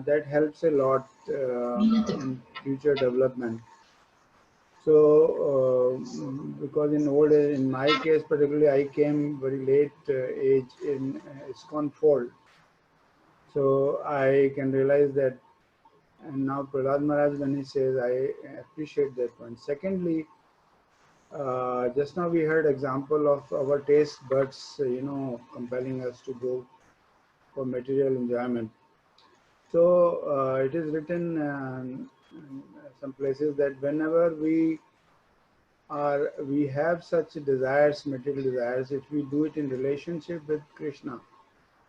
that helps a lot in future development. So, because in old age, in my case particularly, I came very late age in ISKCON fold. So I can realize that, and now Prahlad Maharaj, when he says, I appreciate that point. Secondly, just now we heard example of our taste buds, compelling us to go for material enjoyment. So it is written in some places that whenever we have such desires, material desires, if we do it in relationship with Krishna.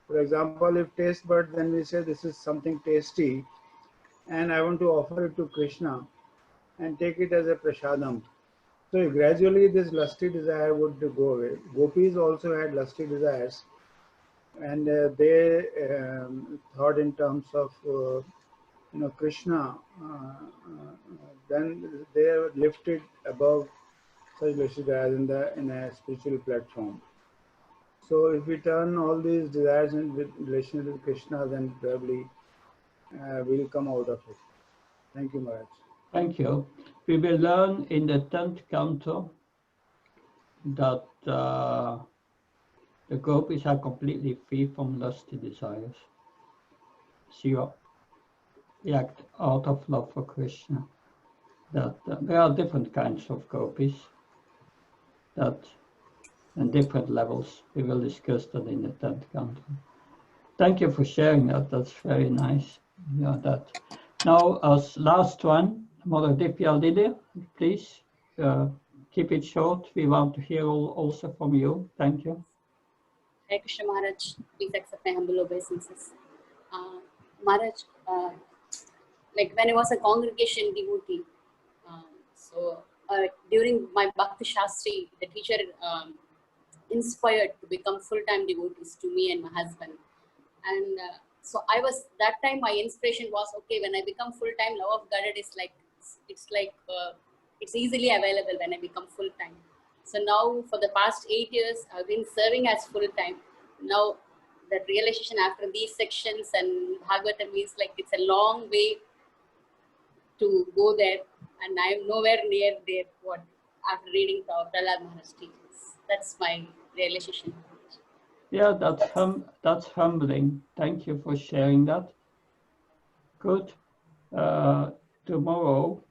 For example, if taste bud, then we say this is something tasty, and I want to offer it to Krishna and take it as a prasadam. So gradually this lusty desire would go away. Gopis also had lusty desires, and they thought in terms of Krishna. Then they are lifted above such lusty desires in a spiritual platform. So if we turn all these desires in relation with Krishna, then probably we'll come out of it. Thank you, Maharaj. Thank you. We will learn in the 10th canto that the gopis are completely free from lusty desires. So you act out of love for Krishna. That there are different kinds of gopis, that and different levels. We will discuss that in the 10th canto. Thank you for sharing that. That's very nice. Yeah, that. Now, as last one, Mother Dipya Lidi, please keep it short. We want to hear also from you. Thank you. Hare Krishna Maharaj, please accept my humble obeisances. Maharaj, like when I was a congregation devotee, during my Bhakti Shastri, the teacher inspired to become full-time devotees to me and my husband. And so I was, that time my inspiration was, okay, when I become full-time, love of God, it's easily available when I become full-time. So now for the past 8 years, I've been serving as full-time. Now that realization after these sections and Bhagavatam is like, it's a long way to go there, and I'm nowhere near there. What after reading Prahlad Maharaj teachings, that's my realization. Yeah, that's humbling. Thank you for sharing that. Good. Tomorrow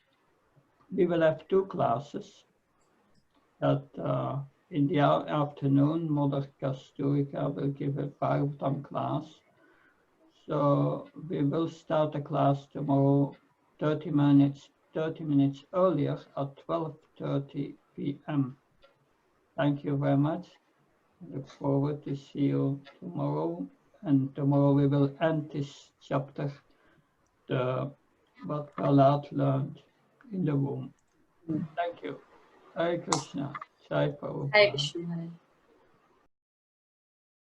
we will have 2 classes. That in the afternoon, Mother Kasturica will give a Bhagavatam class. So we will start the class tomorrow 30 minutes earlier at 12:30 p.m. Thank you very much. I look forward to see you tomorrow. And tomorrow we will end this chapter, what Prahlad learned in the womb. Thank you. Hare Krishna. Sai Hare Prabhupada. Krishna.